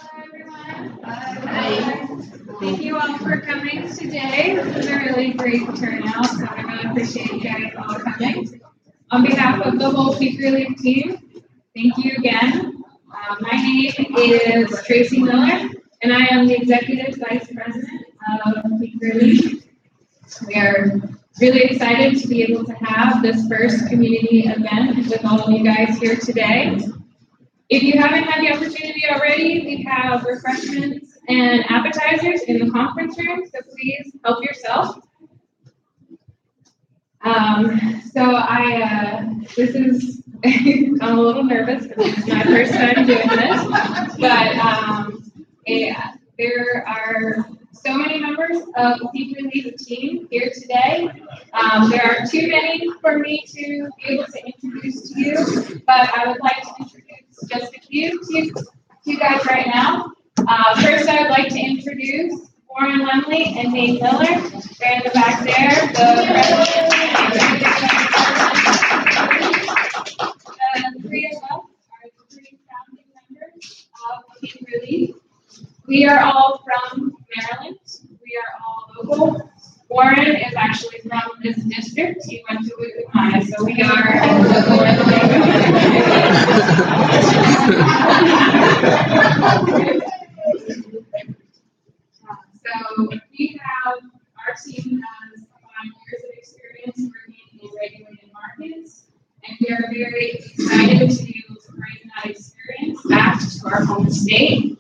Hi everyone. Thank you all for coming today. This is a really great turnout, so I really appreciate you guys all coming. On behalf of the whole Peake ReLeaf team, thank you again. My name is Tracy Miller, and I am the Executive Vice President of Peake ReLeaf. We are really excited to be able to have this first community event with all of you guys here today. If you haven't had the opportunity already, we have refreshments and appetizers in the conference room, so please help yourself. This is, I'm a little nervous because this is my first time doing this, but there are so many members of the Peake ReLeaf team here today. There are too many for me to be able to introduce to you, but I would like to introduce just a few to you guys right now. First, I would like to introduce Warren Lemley and Nate Miller. They're in the back there. The three of us are the three founding members of Peake ReLeaf. We are all from Maryland. We are all local. Warren is actually from this district. He went to Wickham High, so we are in the north So we have, our team has 5 years of experience working in regulated markets, and we are very excited to be able to bring that experience back to our home state.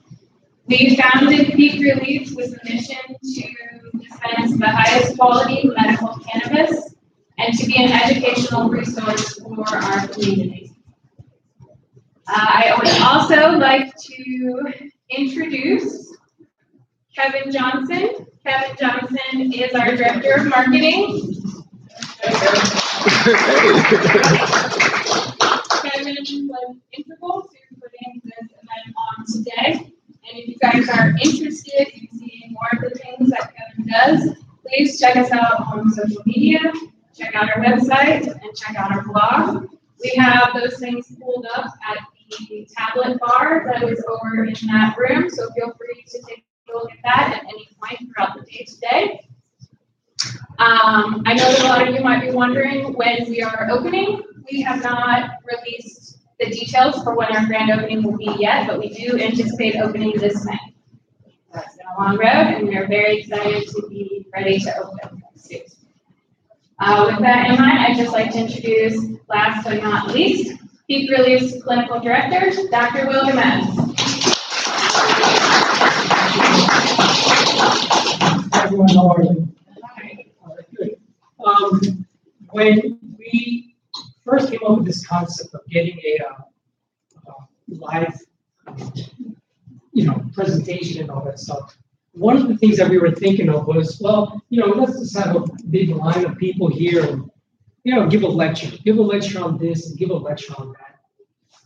We founded Peake ReLeaf with a mission to dispense the highest quality medical cannabis and to be an educational resource for our community. I would also like to introduce Kevin Johnson. Kevin Johnson is our Director of Marketing. Kevin was integral to putting this event on today. And if you guys are interested in seeing more of the things that Kevin does, please check us out on social media, check out our website, and check out our blog. We have those things pulled up at the tablet bar that is over in that room, so feel free to take a look at that at any point throughout the day today. I know that a lot of you might be wondering when we are opening. We have not released the details for when our grand opening will be yet, but we do anticipate opening this May. That's been a long road, and we are very excited to be ready to open soon. With that in mind, I'd just like to introduce, last but not least, Peake ReLeaf's Clinical Director, Dr. Will Gamez. Hi everyone, how are you? Good. When we first came up with this concept of getting a live, presentation and all that stuff, one of the things that we were thinking of was, well, let's just have a big line of people here and, give a lecture on this and give a lecture on that.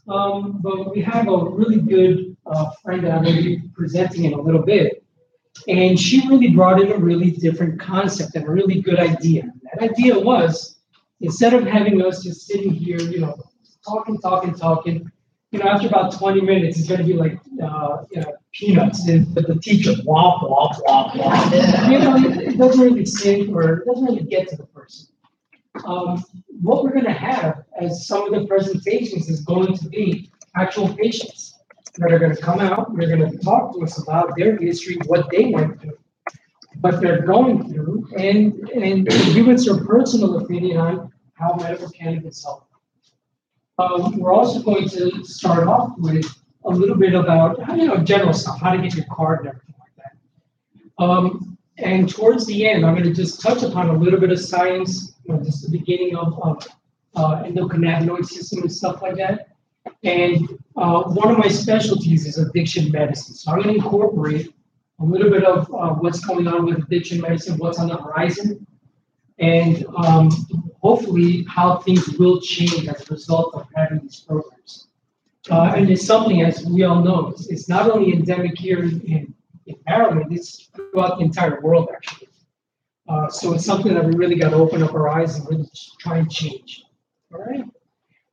But we have a really good friend that I'm going to be presenting in a little bit. And she really brought in a really different concept and a really good idea. That idea was, instead of having us just sitting here, talking, after about 20 minutes, it's going to be like, peanuts, and the teacher, womp, womp, womp, womp. It doesn't really sink or it doesn't really get to the person. What we're going to have as some of the presentations is going to be actual patients that are going to come out, they're going to talk to us about their history, what they went through, what they're going through, and give us their personal opinion on how medical cannabis helps. We're also going to start off with a little bit about, general stuff, how to get your card and everything like that. And towards the end, I'm going to just touch upon a little bit of science, just the beginning of endocannabinoid system and stuff like that. And one of my specialties is addiction medicine. So I'm going to incorporate a little bit of what's going on with addiction medicine, what's on the horizon, and hopefully how things will change as a result of having these programs. And it's something, as we all know, it's not only endemic here in Maryland, it's throughout the entire world, actually. So it's something that we really got to open up our eyes and really try and change. All right.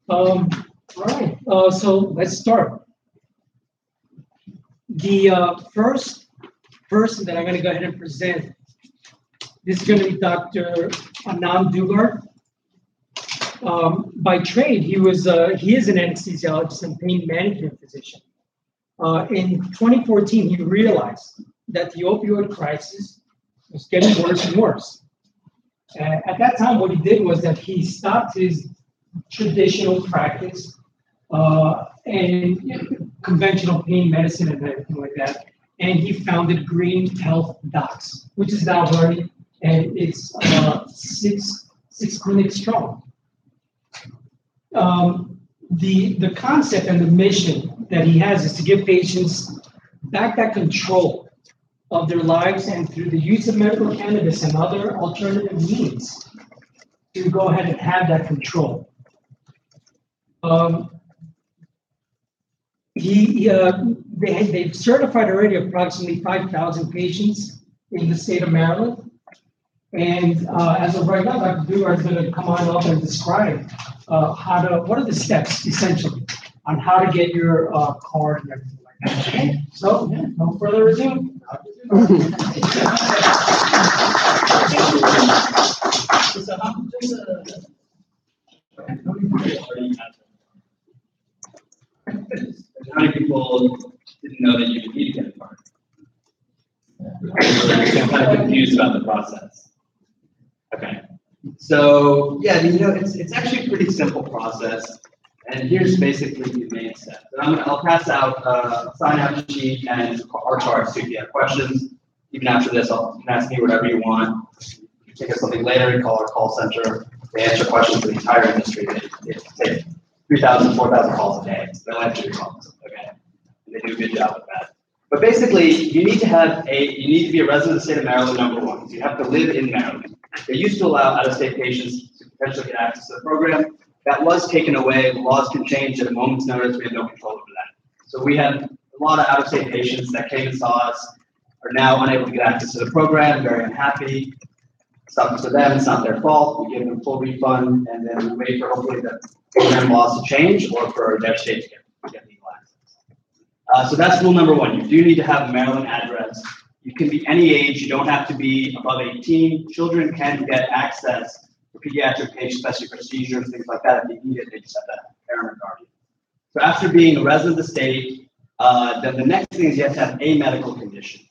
All right. So let's start. The first person that I'm going to go ahead and present, this is going to be Dr. Anand Dugard. By trade, he is an anesthesiologist and pain management physician. In 2014, he realized that the opioid crisis was getting worse and worse. At that time, what he did was that he stopped his traditional practice and conventional pain medicine and everything like that, and he founded Green Health Docs, which is now running, and it's six clinics strong. The concept and the mission that he has is to give patients back that control of their lives, and through the use of medical cannabis and other alternative means to go ahead and have that control. They've certified already approximately 5,000 patients in the state of Maryland. And as of right now, Dr. Dugard is going to come on up and describe what are the steps, essentially, on how to get your card and everything like that. Okay? So, no further ado. How many people didn't know that you need to get a card? I'm kind of confused about the process. Okay. So yeah, it's actually a pretty simple process, and here's basically the main steps. I'll pass out a sign-out sheet and our cards. So if you have questions, even after this, you can ask me whatever you want. You can take us something later and call our call center. They answer questions for the entire industry. They take 3,000, 4,000 calls a day. So they'll answer your calls. Okay, and they do a good job with that. But basically, you need to be a resident of the state of Maryland, number one. So you have to live in Maryland. They used to allow out-of-state patients to potentially get access to the program. That was taken away. The laws can change at a moment's notice. We have no control over that. So we have a lot of out-of-state patients that came and saw us, are now unable to get access to the program, very unhappy. It's up to them. It's not their fault. We give them full refund, and then we wait for hopefully the program laws to change or for their state to get legal access. So that's rule number one. You do need to have a Maryland address. You can be any age. You don't have to be above 18. Children can get access for pediatric patients, especially for seizures, things like that. If they need it, they just have that parent or guardian. So after being a resident of the state, then the next thing is you have to have a medical condition.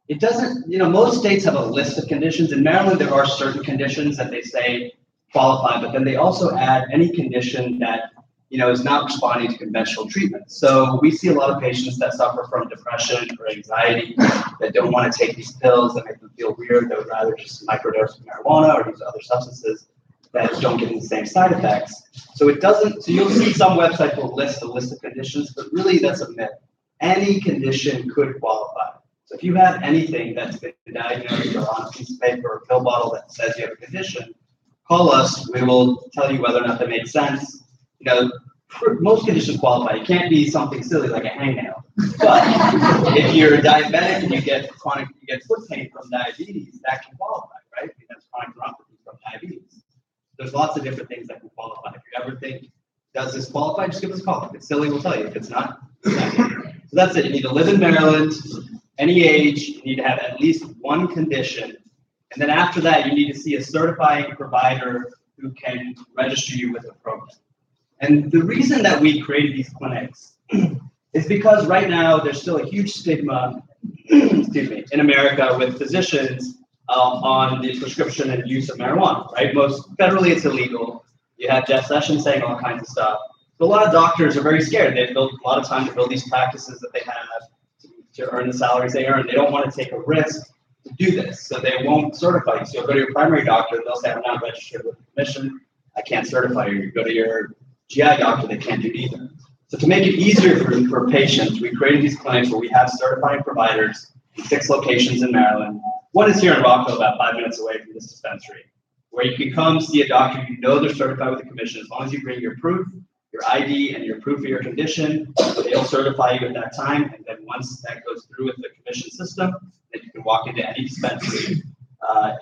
It doesn't, most states have a list of conditions. In Maryland, there are certain conditions that they say qualify, but then they also add any condition that is not responding to conventional treatment. So we see a lot of patients that suffer from depression or anxiety that don't want to take these pills that make them feel weird. They would rather just microdose of marijuana or use other substances that don't give them the same side effects. So you'll see some websites will list a list of conditions, but really that's a myth. Any condition could qualify. So if you have anything that's been diagnosed or on a piece of paper or a pill bottle that says you have a condition, call us. We will tell you whether or not that makes sense. Most conditions qualify. It can't be something silly like a hangnail. But if you're diabetic and you get foot pain from diabetes, that can qualify, right? Because that's chronic neuropathy from diabetes. There's lots of different things that can qualify. If you ever think, does this qualify? Just give us a call. If it's silly, we'll tell you. If it's not, it's not. So that's it. You need to live in Maryland, any age. You need to have at least one condition. And then after that, you need to see a certifying provider who can register you with the program. And the reason that we created these clinics is because right now there's still a huge stigma, excuse me, in America with physicians on the prescription and use of marijuana, right? Most federally it's illegal. You have Jeff Sessions saying all kinds of stuff. So a lot of doctors are very scared. They've built a lot of time to build these practices that they have to earn the salaries they earn. They don't want to take a risk to do this, so they won't certify you. So you'll go to your primary doctor, they'll say, I'm not registered with the commission, I can't certify you. You go to your GI doctor, they can't do it either. So to make it easier for patients, we created these clinics where we have certifying providers in 6 locations in Maryland. One is here in Rockville, about 5 minutes away from this dispensary, where you can come see a doctor, you know they're certified with the commission. As long as you bring your proof, your ID, and your proof of your condition, they'll certify you at that time. And then once that goes through with the commission system, then you can walk into any dispensary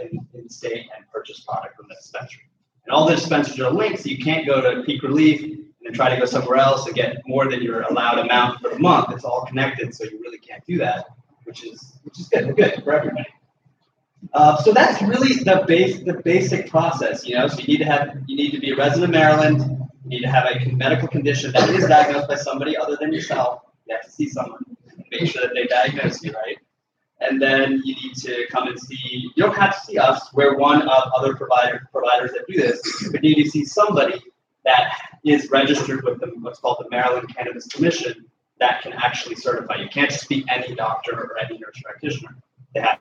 in the state and purchase product from the dispensary. And all the dispensaries are linked, so you can't go to Peake ReLeaf and then try to go somewhere else to get more than your allowed amount for the month. It's all connected, so you really can't do that, which is good for everybody. So that's really the basic process, you know. So you need to be a resident of Maryland. You need to have a medical condition that is diagnosed by somebody other than yourself. You have to see someone and make sure that they diagnose you, right? And then you need to come and see. You don't have to see us. We're one of other providers that do this. But you need to see somebody that is registered with what's called the Maryland Cannabis Commission that can actually certify. You can't just be any doctor or any nurse practitioner. They have.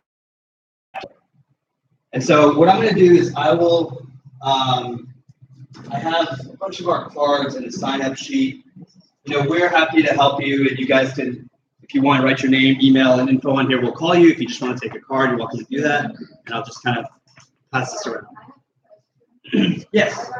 And so what I'm going to do is I will. I have a bunch of our cards and a sign-up sheet. You know, we're happy to help you, and you guys can, if you want to write your name, email, and info on here, we'll call you. If you just want to take a card, you're welcome to do that. And I'll just kind of pass this around. Yes.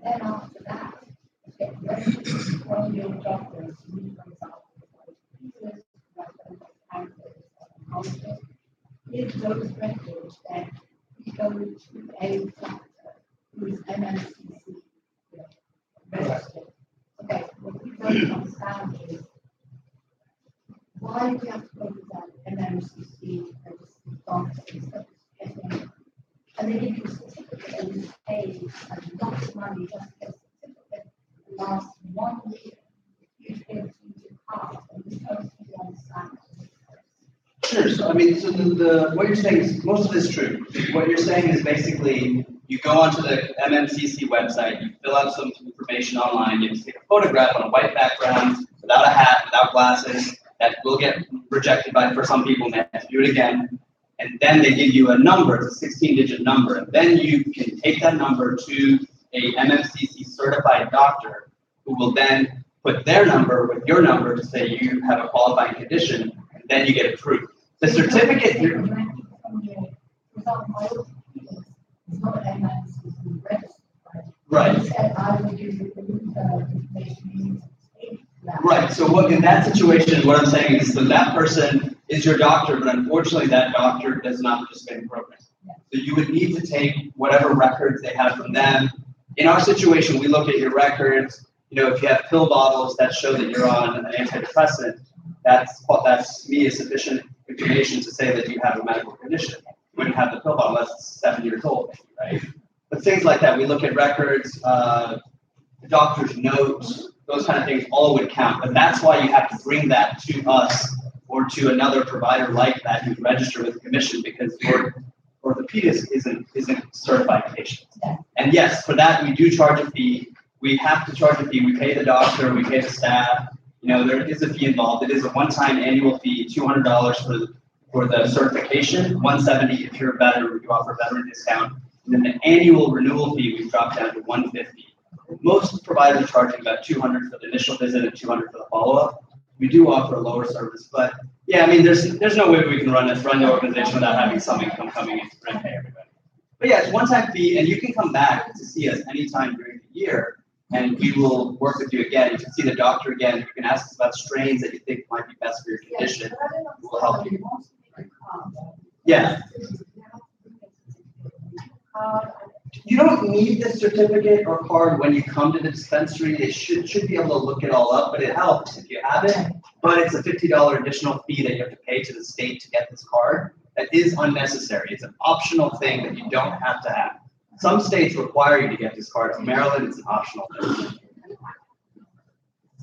Then after that, get ready from your doctors, for example, if those records then go to a doctor who is MMCC registered. Okay, what we don't understand is why do we have to go to that MMCC registered doctor instead of getting, and they give you a certificate and you pay a lot of money just to get a certificate that lasts 1 year. You get it into your card and you don't really understand. Sure. So I mean, so what you're saying is most of this is true. What you're saying is basically you go onto the MMCC website, you fill out some information online, you just take a photograph on a white background without a hat, without glasses. That will get rejected for some people, and they have to do it again. And then they give you a number, it's a 16-digit number, and then you can take that number to a MMCC certified doctor who will then put their number with your number to say you have a qualifying condition, and then you get approved. The certificate here. Right. Right. So what in that situation, what I'm saying is that that person is your doctor, but unfortunately that doctor does not participate in the program. So you would need to take whatever records they have from them. In our situation, we look at your records. You know, if you have pill bottles that show that you're on an antidepressant, that's to me is sufficient information to say that you have a medical condition. You wouldn't have the pill bottle unless it's 7 years old, right? But things like that, we look at records, the doctor's notes, those kind of things all would count. But that's why you have to bring that to us or to another provider like that who's registered with the commission, because your orthopedist isn't certified patient. And yes, for that we do charge a fee. We have to charge a fee. We pay the doctor, we pay the staff. You know, there is a fee involved. It is a one-time annual fee, $200 for the certification, $170 if you're a veteran, we do offer a veteran discount. And then the annual renewal fee we've dropped down to $150. Most providers are charging about $200 for the initial visit and $200 for the follow-up. We do offer a lower service, but yeah, I mean, there's no way we can run the organization without having some income coming in and pay everybody. But yeah, it's one-time fee, and you can come back to see us anytime during the year. and we will work with you again. You can see the doctor again. You can ask us about strains that you think might be best for your condition. We'll help you. Yeah. You don't need the certificate or card when you come to the dispensary. They should be able to look it all up, but it helps if you have it. But it's a $50 additional fee that you have to pay to the state to get this card. That is unnecessary. It's an optional thing that you don't have to have. Some states require you to get this card. In Maryland, it's an optional thing.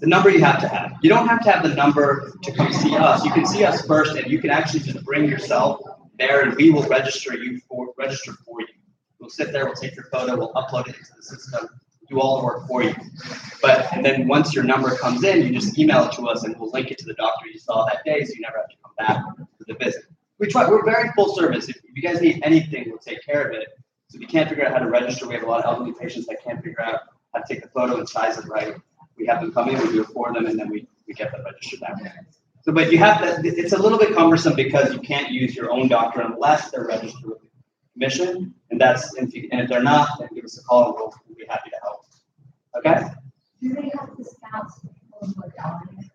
The number you have to have. You don't have to have the number to come see us. You can see us first, and you can actually just bring yourself there, and we will register for you. We'll sit there, we'll take your photo, we'll upload it into the system, do all the work for you. And then once your number comes in, you just email it to us, and we'll link it to the doctor you saw that day, so you never have to come back for the visit. We're very full service. If you guys need anything, we'll take care of it. So if you can't figure out how to register, we have a lot of elderly patients that can't figure out how to take the photo and size it right. We have them come in, we do it for them, and then we get them registered that way. So, but you have to, it's a little bit cumbersome because you can't use your own doctor unless they're registered with the commission, and if they're not, then give us a call and we'll be happy to help. Okay? Do they have discounts for modalities?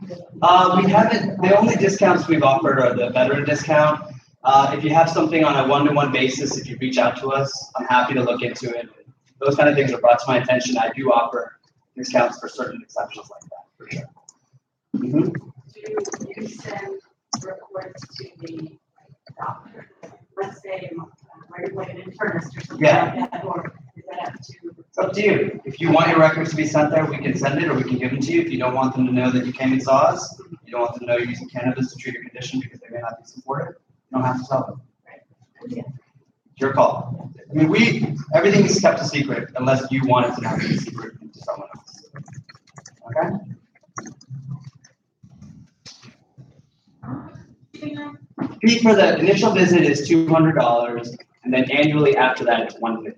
We haven't. The only discounts we've offered are the veteran discount. If you have something on a one-to-one basis, if you reach out to us, I'm happy to look into it. Those kind of things are brought to my attention. I do offer discounts for certain exceptions like that, for sure. Mm-hmm. Do you send reports to the doctor? Let's say like an internist or something like that, or is that up to? It's up to you. If you want your records to be sent there, we can send it or we can give them to you. If you don't want them to know that you came and saw us, you don't want them to know you're using cannabis to treat your condition because they may not be supportive, you don't have to tell them. Right. It's your call. I mean, everything is kept a secret unless you want it to not be a secret to someone else. Okay? Fee for the initial visit is $200, and then annually after that it's $150.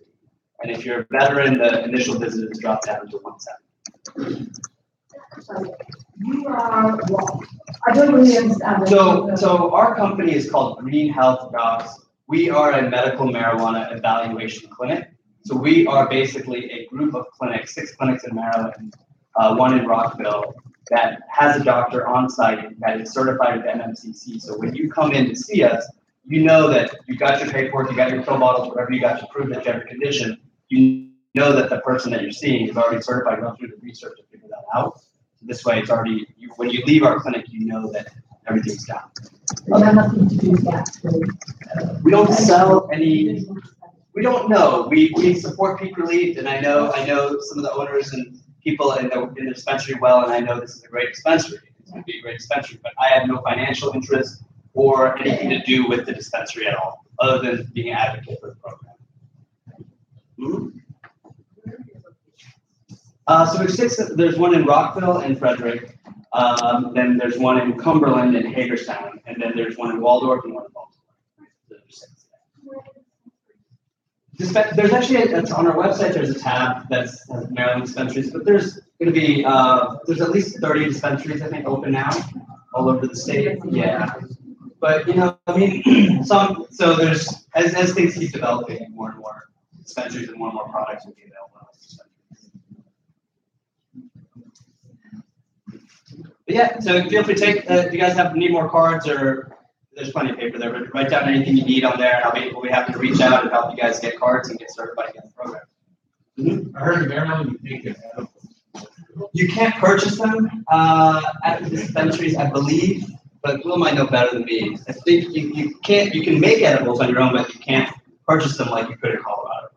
And if you're a veteran, the initial visit is dropped down to $170. You are what? I don't really understand. So our company is called Green Health Docs. We are a medical marijuana evaluation clinic. So we are basically a group of clinics, 6 clinics in Maryland, 1 in Rockville, that has a doctor on site that is certified with NMCC. So when you come in to see us, you know that you got your paperwork, you got your pill bottles, whatever you got to prove that you have a condition. You know that the person that you're seeing is already certified, run through the research to figure that out. So this way, it's already, when you leave our clinic, you know that everything's done. Well, that nothing to do with that. We don't sell any. We don't know. We support Peake ReLeaf, and I know some of the owners and people in the dispensary well, and I know this is a great dispensary. It's going to be a great dispensary, but I have no financial interest or anything to do with the dispensary at all, other than being an advocate for the program. Mm-hmm. So there's 6. There's one in Rockville and Frederick. Then there's one in Cumberland and Hagerstown, and then there's one in Waldorf and one in Baltimore. There's 6. There's actually it's on our website. There's a tab that's Maryland dispensaries, but there's going to be there's at least 30 dispensaries I think open now all over the state. Yeah, but I mean, so there's as things keep developing, more and more dispensaries and more products will be available. But yeah, so feel free to take. If you guys need more cards, or there's plenty of paper there, but write down anything you need on there, and we'll be happy to reach out and help you guys get cards and get certified in the program. Mm-hmm. I heard in Maryland you can You can't purchase them at the dispensaries, I believe, but Will might know better than me. I think you can't. You can make edibles on your own, but you can't purchase them like you could in Colorado.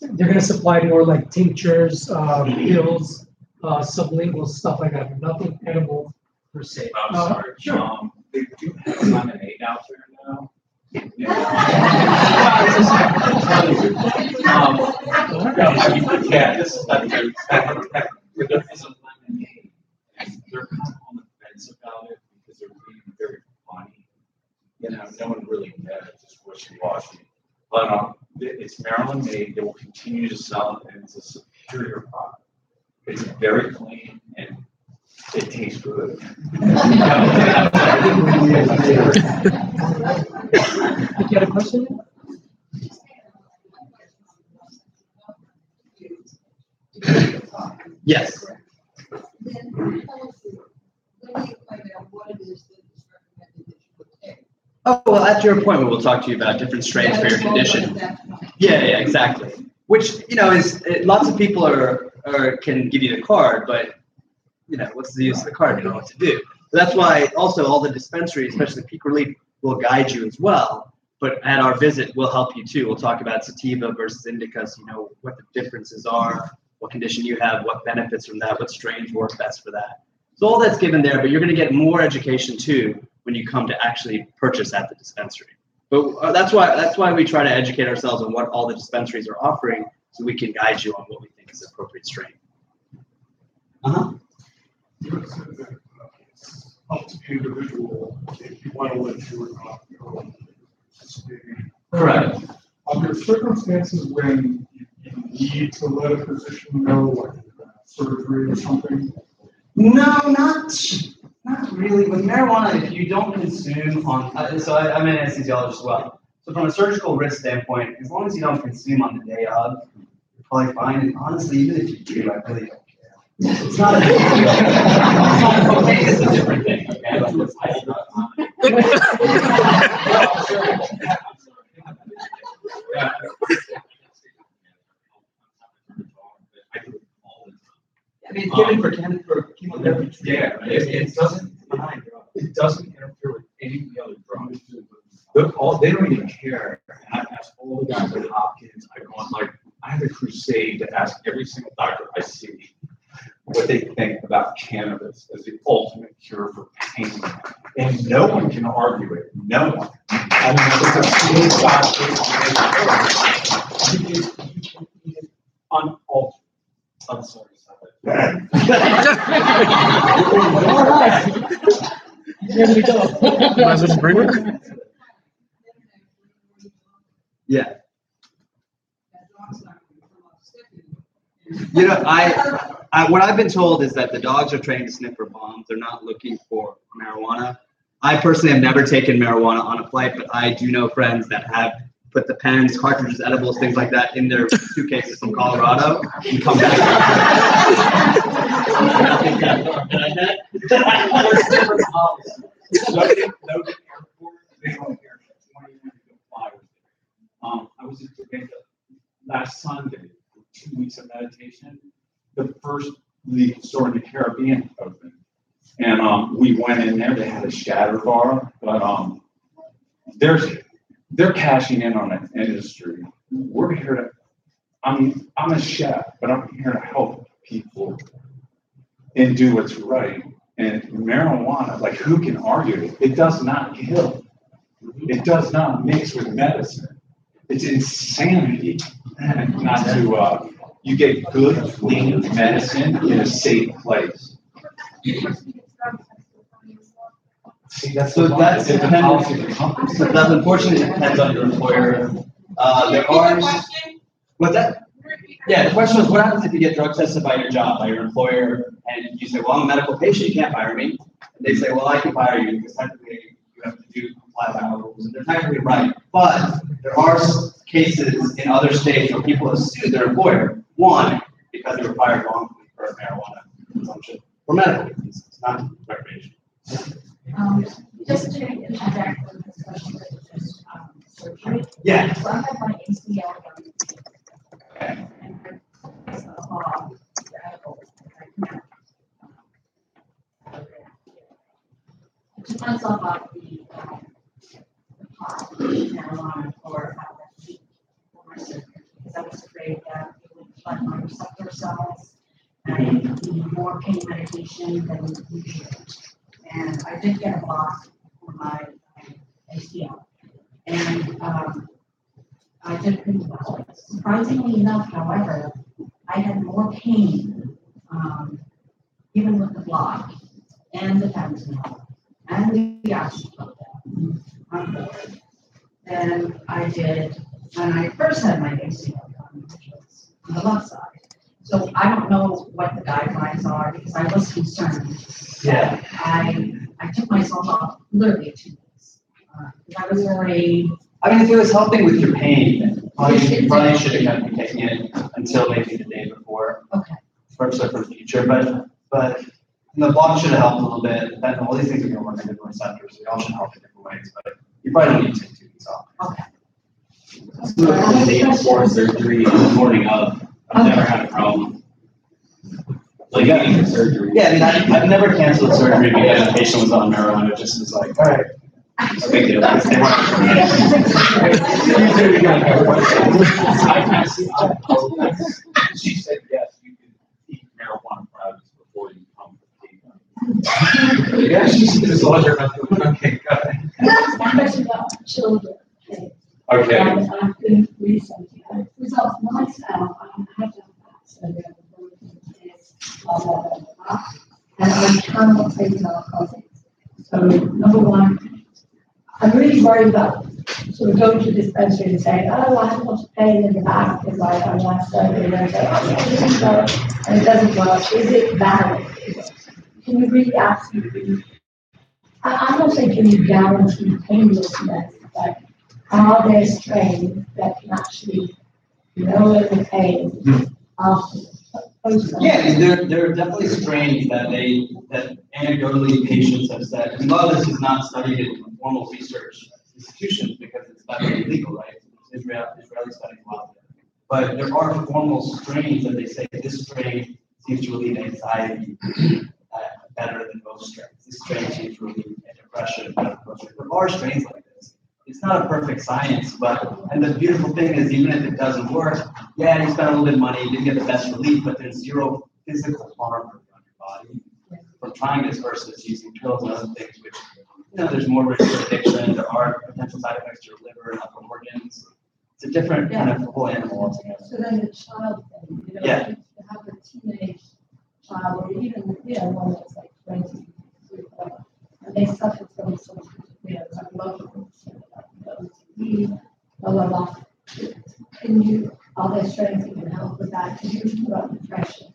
They're going to supply more like tinctures, pills, sublingual stuff like that, but nothing edible per se. I'm sorry. Sure. They do have lemonade out there now. Yeah, this is there is a lemonade, and they're kind of on the fence about it because they're being very funny. No one really knows, it's just wishy-washy. But it's Maryland made. They will continue to sell it, and it's a superior product. It's very clean and it tastes good. You had a question? Yes. Then tell us, when you find out what it is that is recommended that you would take. Oh, well, at your appointment, we'll talk to you about different strains for your condition. Yeah, exactly. Which, is, lots of people can give you the card, but, what's the use of the card? You don't know what to do. So that's why also all the dispensaries, especially Peake ReLeaf, will guide you as well. But at our visit, we'll help you too. We'll talk about sativa versus indica, so you know what the differences are, what condition you have, what benefits from that, what strains work best for that. So all that's given there, but you're going to get more education too when you come to actually purchase at the dispensary. But that's why we try to educate ourselves on what all the dispensaries are offering, so we can guide you on what we think is the appropriate strain. You said that it's up to the individual if you want to live through your own participating. Correct. Are there circumstances when you need to let a physician know, like surgery or something? No, not really. With marijuana, if you don't consume so I'm an anesthesiologist as well. So from a surgical risk standpoint, as long as you don't consume on the day of, you're probably fine. And honestly, even if you do, I really don't care. It's not a big deal. Cocaine is a different thing, I mean, given for chemotherapy. Yeah, it doesn't interfere with any of the other drugs. They don't even care. And I ask all the guys at Hopkins, I have a crusade to ask every single doctor I see what they think about cannabis as the ultimate cure for pain. And no one can argue it. No one. I mean, it's a unaltered. I'm sorry. All right. Here we go. President Brewer? Yeah. What I've been told is that the dogs are trained to sniff for bombs. They're not looking for marijuana. I personally have never taken marijuana on a flight, but I do know friends that have put the pens, cartridges, edibles, things like that in their suitcases from Colorado and come back. I was in Jamaica last Sunday for 2 weeks of meditation. The first legal store in the Caribbean opened. And we went in there, they had a shatter bar, but they're cashing in on an industry. We're here to, I'm a chef, but I'm here to help people and do what's right. And marijuana, like who can argue it? It does not kill. It does not mix with medicine. It's insanity not to, you get good, clean medicine in a safe place. See, that's unfortunately depends on your employer. There are. What's that? Yeah, the question was, what happens if you get drug tested by your job, by your employer, and you say, well, I'm a medical patient, you can't fire me. And they say, well, I can fire you because technically you have to comply with our rules, and they're technically right. But there are cases in other states where people have sued their employer, one, because they were fired wrongfully for marijuana consumption, or medical reasons, not recreation. Just to interject with this question of just surgery. Yeah. So I had my ACL done. And I took myself off the pot, marijuana, for about a week for my surgery because I was afraid that it would flood my receptor cells and I need more pain medication than usual. And I did get a block for my ACL. And I did pretty well. Surprisingly enough, however, I had more pain, even with the block, and the fentanyl, and the oxycodone on board, than I did when I first had my ACL done, which was on the left side. So I don't know what the guidelines are because I was concerned. Yeah. I took myself off literally 2 weeks. I was already. I mean, if it was helping with your pain, you probably should have kept taking it until maybe the day before. Okay. for the future, but the block should have helped a little bit. And all these things are going to work on different receptors, so they all should help in different ways, but you probably don't need to take 2 weeks off. Okay. The day before surgery, the morning of, I've never had a problem. Like, yeah, surgery. Yeah, I mean, I've never canceled surgery because the patient was on marijuana. It just was like, all right. No big deal. I can't see. She said yes, you can eat marijuana products before you come to Peake. Yeah, she said as long as you're not doing okay, go ahead. That's my question about children. Okay. I've been researching results myself. I have done that surgery and I cannot take narcotics. So number one, I'm really worried about sort of going to the dispensary and saying, oh, I have lots of pain in the back because I had surgery, and they say, oh, yeah, it doesn't work, and it doesn't work. Is it valid? Can you really absolutely? I'm not saying can you guarantee painlessness, but are there strains that can actually lower the pain after? Yeah, I mean, there are definitely strains that anecdotally patients have said. And a lot of this is not studied in formal research institutions because it's federally illegal, right? Israeli studies a lot of it. But there are formal strains that they say this strain seems to relieve anxiety better than most strains. This strain seems to relieve depression better than most strains. There are strains like this. It's not a perfect science, and the beautiful thing is, even if it doesn't work, yeah, you spent a little bit of money, you didn't get the best relief, but there's zero physical harm on your body from trying this versus using pills and other things, which, there's more risk of addiction, there are potential side effects to your liver and other organs. It's a different kind of whole animal altogether. So then the child thing, yeah. To have a teenage child, or even, one that's like 20, and they suffer from some psychological OCD, blah, blah, blah. Are there strains that can help with that? Can you talk about depression?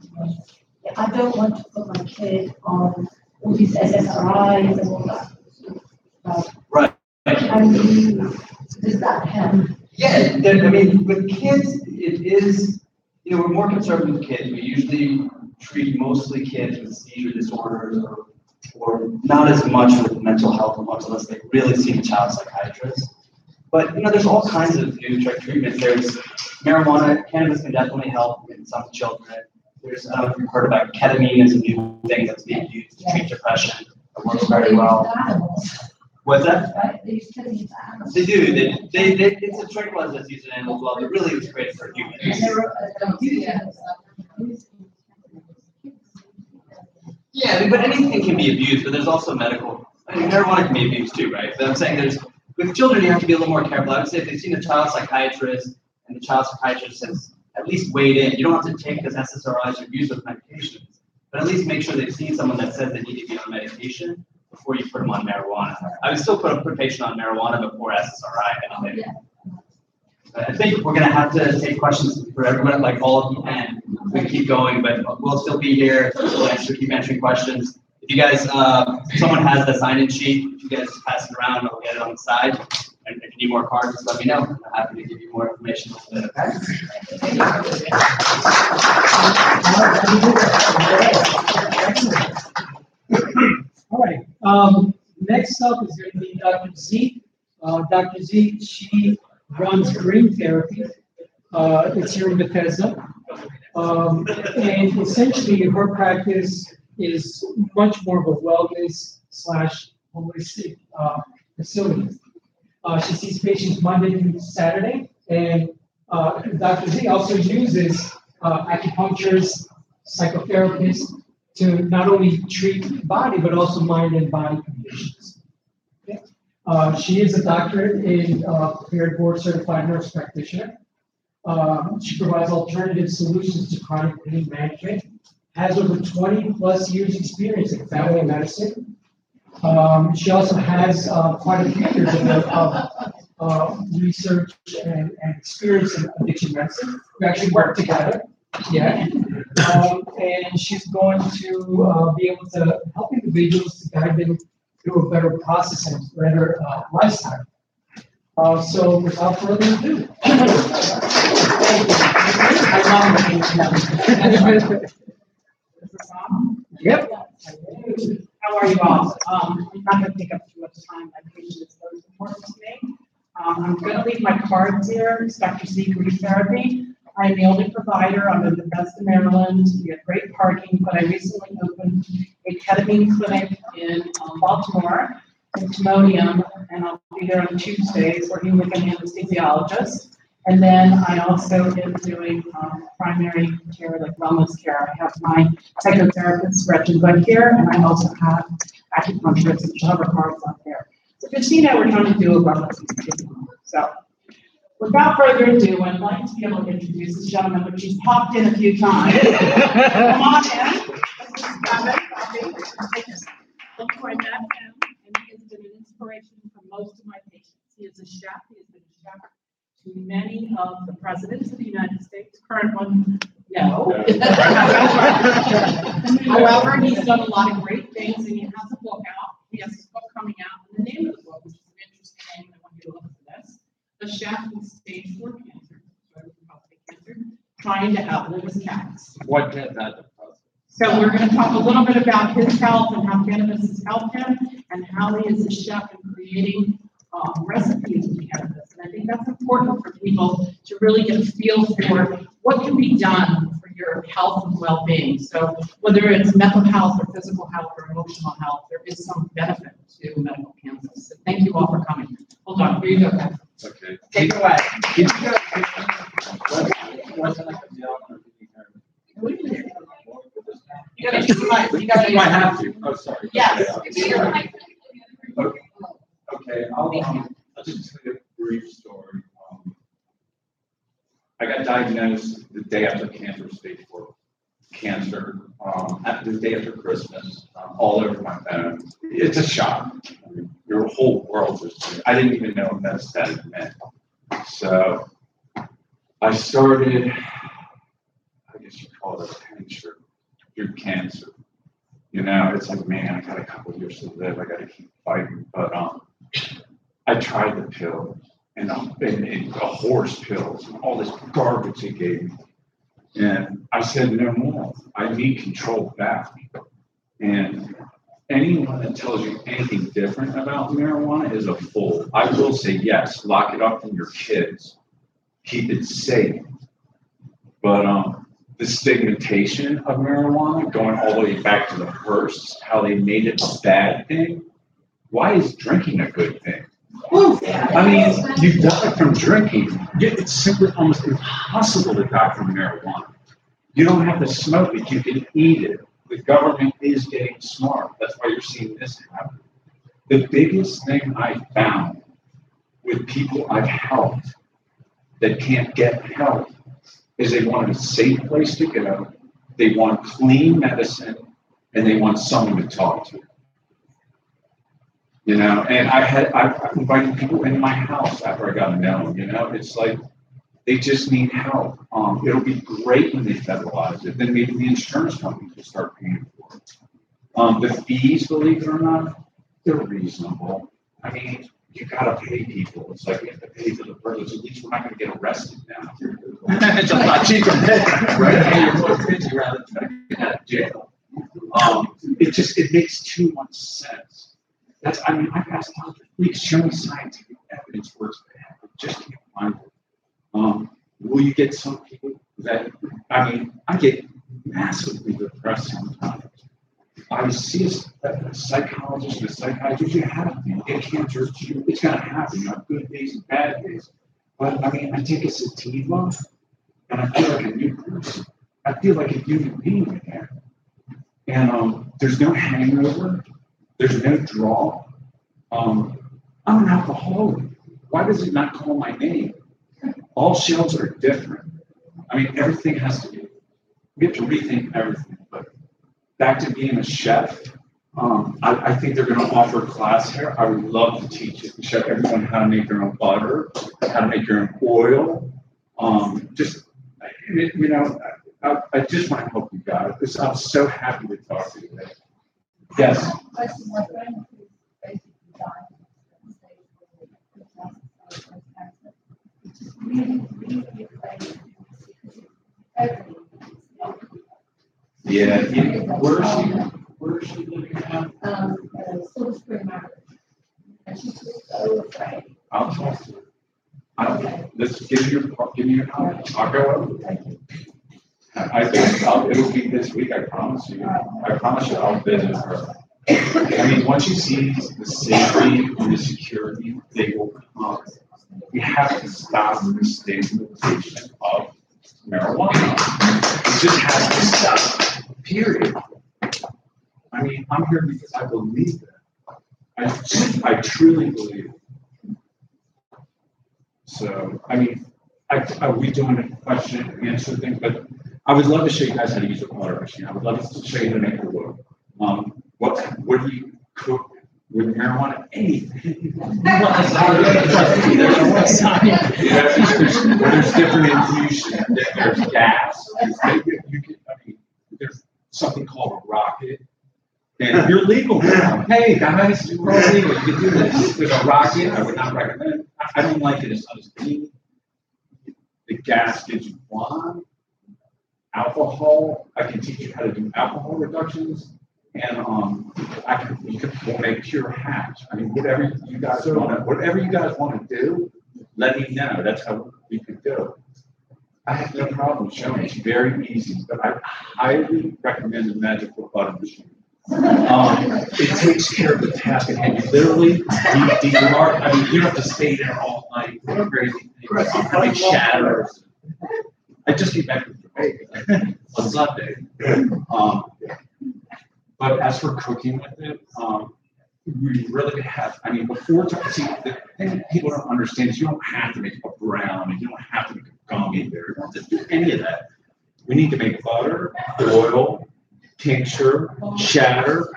I don't want to put my kid on all these SSRIs and all that. Right. Does that help? Yeah, I mean, with kids, it is, we're more conservative with kids. We usually treat mostly kids with seizure disorders or not as much with mental health unless they really see a child psychiatrist. But, there's all kinds of new drug treatments. There's marijuana, cannabis can definitely help in some children. There's, I don't know if you've heard about ketamine is a new thing that's being used to treat depression. It works very well. What's that? Right? They use ketamine for animals. They do. It's a tranquilizer that's used in animals as well, but really it's great for humans. Yeah, but anything can be abused, but there's also medical. Marijuana can be abused too, right? But I'm saying with children, you have to be a little more careful. I would say if they've seen a child psychiatrist and the child psychiatrist has at least weighed in, you don't have to take this SSRIs or use those medications, but at least make sure they've seen someone that says they need to be on medication before you put them on marijuana. I would still put a patient on marijuana before SSRI. I think we're going to have to take questions for everyone, like all of you, and we can keep going, but we'll still be here. We'll keep answering questions. If you guys, someone has the sign-in sheet, if you guys pass it around, I'll get it on the side. And if you need more cards, just let me know. I'm happy to give you more information on it, okay? All right. Next up is going to be Dr. Z. Dr. Z, she runs Green Therapy. It's here in Bethesda. And essentially her practice is much more of a wellness / holistic facility. She sees patients Monday through Saturday, and Dr. Z also uses acupuncturists, psychotherapists to not only treat body, but also mind and body conditions. Okay. She is a doctorate in prepared board certified nurse practitioner. She provides alternative solutions to chronic pain management, has over 20 plus years experience in family medicine. She also has quite a few years of research and experience in addiction medicine. We actually work together. Yeah. And she's going to be able to help individuals to guide them through a better process and better lifestyle. So without further ado. Is this on? Yep. How are you all? I'm not gonna take up too much time. My patient is very important to me. I'm gonna leave my cards here. It's Dr. Z Grief Therapy. I am the only provider. I'm in Bethesda, Maryland. We have great parking, but I recently opened a ketamine clinic in Baltimore, in Timonium, and I'll be there on Tuesdays working with an anesthesiologist. And then I also am doing primary care, like wellness care. I have my psychotherapist, Gretchen Buck here, and I also have acupuncturist, which have her cards up there. So Christina, we're trying to do a wellness. So without further ado, I'd like to be able to introduce this gentleman, which he's popped in a few times. Come on in. Before I met him, and he has been an inspiration for most of my patients. He is a chef. He has been a chef to many of the presidents of the United States. Current one, no. However, he's done a lot of great things, and he has a book out. He has a book coming out, and the name of the book, which is an interesting name, and I want you to look at this: A Chef with Stage 4 Cancer, prostate cancer, trying to outlive his cats. What did that? So we're going to talk a little bit about his health and how cannabis has helped him, and how he is a chef in creating recipes with cannabis. And I think that's important for people to really get a feel for what can be done for your health and well-being. So whether it's mental health or physical health or emotional health, there is some benefit to medical cannabis. So thank you all for coming. Hold on, here you go, Beth. Okay. Take it away. You gotta do my, you gotta. You might have to. Oh, sorry. Yes. Okay, I'll just tell you a brief story. I got diagnosed the day after cancer, stage 4 cancer, the day after Christmas, all over my bone. It's a shock. I mean, your whole world just, I didn't even know what metastatic meant. So I started, I guess you call it a venture through cancer. You know, it's like, man, I got a couple of years to live. I got to keep fighting. But I tried the pills and the horse pills and all this garbage they gave me. And I said, no more. I need control back. And anyone that tells you anything different about marijuana is a fool. I will say, yes, lock it up from your kids. Keep it safe. But the stigmatization of marijuana, going all the way back to the Hearsts, how they made it a bad thing. Why is drinking a good thing? I mean, you die from drinking. It's simply almost impossible to die from marijuana. You don't have to smoke it, you can eat it. The government is getting smart. That's why you're seeing this happen. The biggest thing I found with people I've helped that can't get help is they want a safe place to go, they want clean medicine, and they want someone to talk to. You know, and I've invited people into my house after I got to know them. You know, it's like they just need help. It'll be great when they federalize it. Then maybe the insurance companies will start paying for it. The fees, believe it or not, they're reasonable. I mean, you gotta pay people. It's like we have to pay for the privilege. At least we're not going to get arrested now. It's a lot cheaper, right? You're more busy rather than get out of jail. It makes too much sense. That's, I mean, I've asked doctors, please show me scientific evidence works bad. I just can't find it. Will you get some people that, I mean, I get massively depressed sometimes. I see a psychologist and a psychiatrist, you have to get cancer, it's going to happen. You have good days and bad days. But I mean, I take a sativa and I feel like a new person. I feel like a human being again. And there's no hangover. There's no draw. I'm an alcoholic. Why does it not call my name? All shells are different. I mean, everything has to be. We have to rethink everything. But back to being a chef, I think they're going to offer a class here. I would love to teach it, show everyone how to make their own butter, how to make your own oil. You know, I just want to help you guys. I'm so happy to talk to you today. Yes. Yeah, where is she living now? Silver Spring, Maryland. And she's just so afraid. I'll talk to her. Let's give me your number. I'll go over. Thank you. I think it'll be this week, I promise you. I promise you I'll visit her. I mean, once you see the safety and the security, they will come. We have to stop the stigmatization of marijuana. It just has to stop, period. I mean, I'm here because I believe that. I truly believe it. So, I mean, are we doing a question and answer thing? But I would love to show you guys how to use a water machine. I would love to show you how to make a water. What do you cook with marijuana? Anything. There's different infusions. There's gas. There's something called a rocket. And you're legal now. Hey guys, you're all legal. You can do this. There's a rocket. I would not recommend it. I don't like it. It's not as clean. The gas gives you one. Alcohol. I can teach you how to do alcohol reductions. And we'll make pure hash. I mean, whatever you guys want to do, let me know. That's how we could go. I have no problem showing. It's very easy, but I highly recommend the magical butter machine. It takes care of the task at hand. You literally demark. I mean, you don't have to stay there all night. Crazy things. Having shatters. I just came back from Jamaica on Sunday. But as for cooking with it, we really have, I mean, before, see, the thing people don't understand is you don't have to make a brownie, you don't have to make a gummy bear, you don't have to do any of that. We need to make butter, oil, tincture, shatter.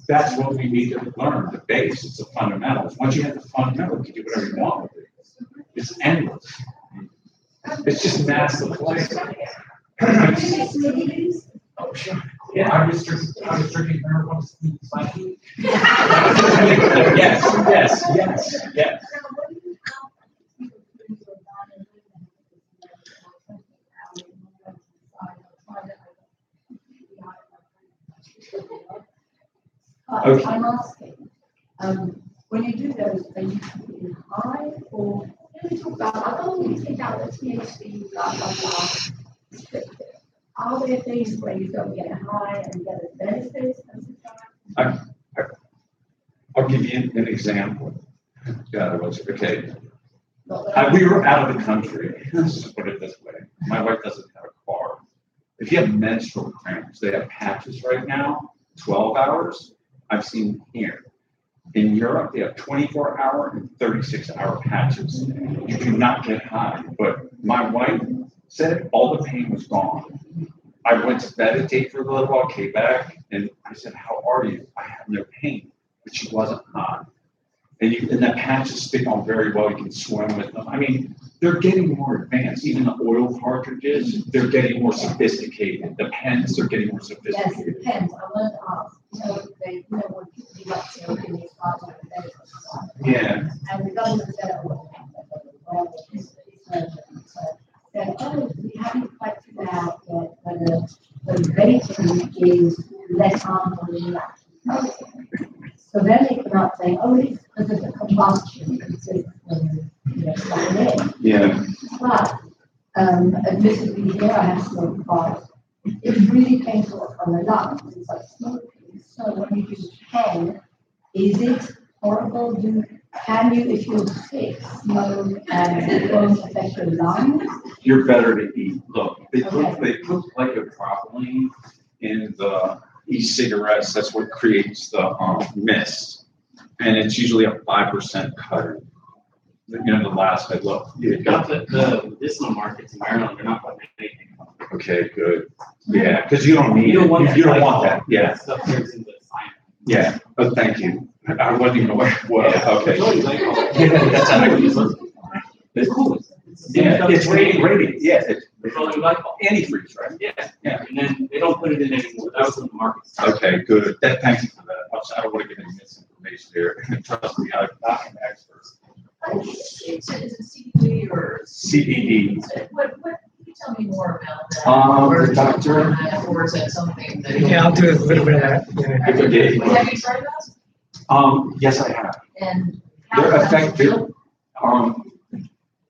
That's what we need to learn, the base, it's the fundamentals. Once you have the fundamentals, you can do whatever you want with it. It's endless. It's just massive flavor. Oh, sure. Yeah, I was drinking marijuana slightly. Yes. Okay. I'm asking, when you do those, are you completely high or we talk about, oh, you take out the THC, blah, blah, blah. Are there things where you don't get high and get a benefit? I'll give you an example. Yeah, it was okay. We were out of the country. Let's just put it this way. My wife doesn't have a car. If you have menstrual cramps, they have patches right now, 12 hours. I've seen here. In Europe, they have 24-hour and 36-hour patches. You do not get high. But my wife said all the pain was gone. I went to meditate for a little while, came back, and I said, "How are you?" I have no pain, but she wasn't high. And that patches stick on very well. You can swim with them. I mean, they're getting more advanced. Even the oil cartridges, they're getting more sophisticated. The pens, they're getting more sophisticated. Yes, the pens. I wanted to ask. When people do like to in these parts of the medical society. Yeah. And the government said, said, oh, we haven't quite figured out yet whether the vaping is less harmful than the actual smoking. So then they come out saying, oh, it's because of the combustion, Yeah. But admittedly here I have smoked bars. It's really painful on the lungs. It's like smoking. So when you do pen, is it horrible? Can you, if you're sick, smoke and it won't affect your lungs? You're better to eat. Look, they put glycopropylene in the e-cigarettes. That's what creates the mist, and it's usually a 5% cutter. You know, the last I looked. You've got the medicinal markets in Maryland. They're not putting anything. Okay, good. Yeah, because you don't need You don't want that. You don't want that. Yeah. That stuff turns into science. Yeah. But thank you. I wasn't even aware. Well, okay. Yeah, that's how I use it. It's cool. Yeah, it's radiant. Yeah, it's Petroleum glycol. antifreeze, right? Yeah. And then they don't put it in anymore. That was in the market. Okay, good. Thank you for that. I don't want to give any misinformation here. Trust me, I'm not an expert. Is it CBD or? CBD. What can you tell me more about that? The doctor. Or is that something that? Yeah, I'll do a little bit of that. Yeah. Have you tried those? Yes, I have. And how They're does that effective. feel?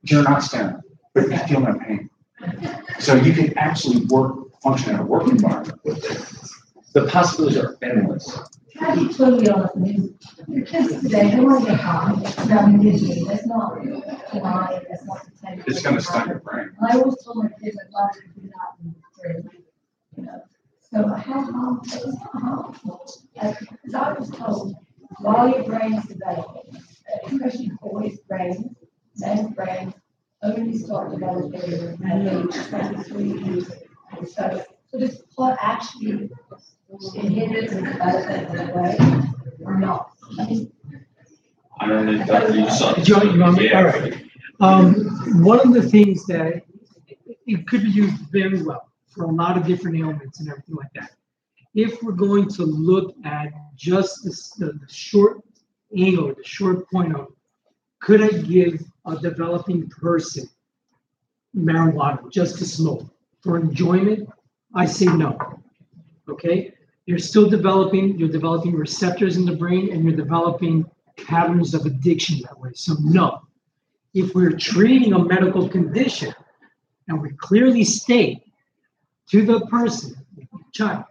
You're not standing, but you feel no pain. So you can actually function in a work environment with it. The possibilities are endless. Can I be totally honest with you? The kids today, they want to get high, grabbing Disney, that's not denied, that's not pretending. It's going to stun your brain. And I always told my kids, I'd rather do that than drink, you know. So how harmful, it's not harmful. Because I was told, while your brain is developing, especially boys' brains, men's brains, only start developing at age 23 years. And so this pot actually inhibits the development of the brain or not. I don't know if Dr. You saw. You want me? All right. One of the things that it could be used very well for a lot of different ailments and everything like that. If we're going to look at just the short angle, the short point of, could I give a developing person marijuana just to smoke for enjoyment? I say no. Okay, you're still developing. You're developing receptors in the brain, and you're developing patterns of addiction that way. So no. If we're treating a medical condition, and we clearly state to the person, child,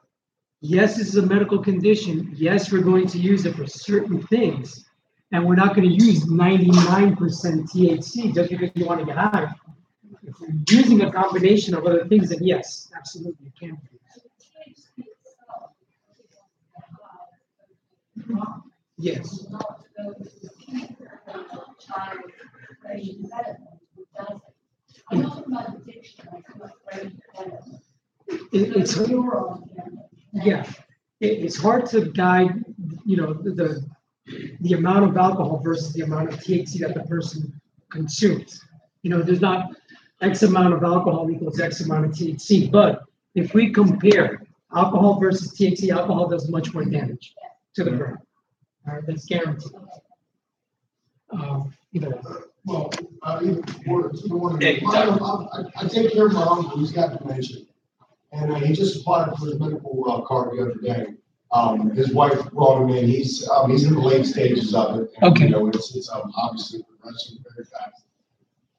yes, this is a medical condition. Yes, we're going to use it for certain things, and we're not going to use 99% THC just because you want to get high. If you're using a combination of other things, then yes, absolutely, you can do that. Yes. It's it's hard to guide, you know, the amount of alcohol versus the amount of THC that the person consumes. You know, there's not X amount of alcohol equals X amount of THC, but if we compare alcohol versus THC, alcohol does much more damage to the brain. All right, that's guaranteed. Well, I take care of my uncle, he's got dementia. And he just applied for his medical card the other day. His wife brought him in, he's in the late stages of it. And, okay. You know, it's obviously progressing very fast.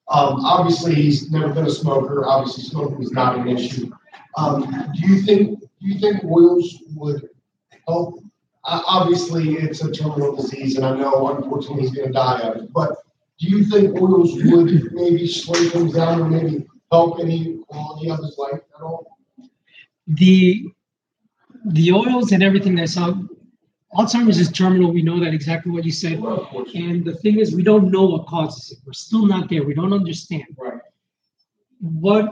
Obviously, he's never been a smoker. Obviously, smoking is not an issue. Do you think oils would help? Obviously, it's a terminal disease, and I know, unfortunately, he's going to die of it. But do you think oils would maybe slow things down or maybe help any quality of his life at all? The oils and everything that's out, Alzheimer's is terminal. We know that exactly what you said. And the thing is, we don't know what causes it. We're still not there. We don't understand. Right. What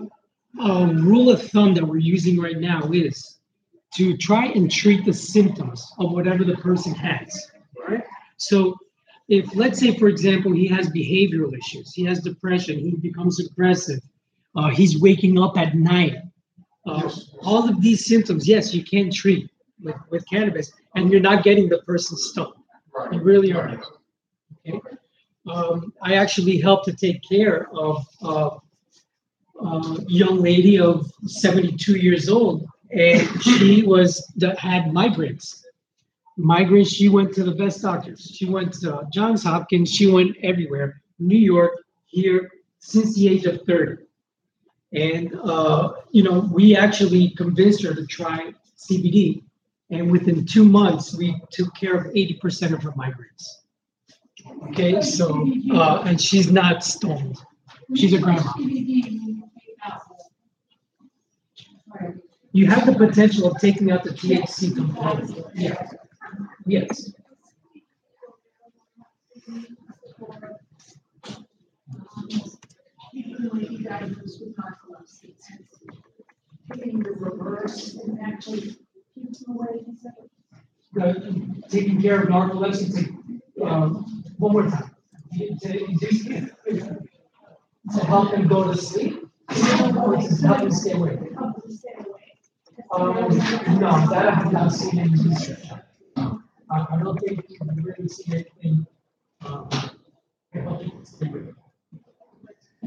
rule of thumb that we're using right now is to try and treat the symptoms of whatever the person has. Right? So if, let's say, for example, he has behavioral issues, he has depression, he becomes aggressive, he's waking up at night, all of these symptoms, yes, you can treat with cannabis, and you're not getting the person stoned. Right. You really aren't. Okay? I actually helped to take care of a young lady of 72 years old, and she had migraines. Migraines, she went to the best doctors. She went to Johns Hopkins, she went everywhere, New York, here, since the age of 30. And, you know, we actually convinced her to try CBD. And within 2 months, we took care of 80% of her migraines. Okay, so, and she's not stoned. She's a grandma. You have the potential of taking out the THC component. Yeah. Yes. Taking care of narcolepsy, one more time. To help them go to sleep, or to help them stay awake? No, that I have not seen any research. I don't think we really see anything to help people stay awake.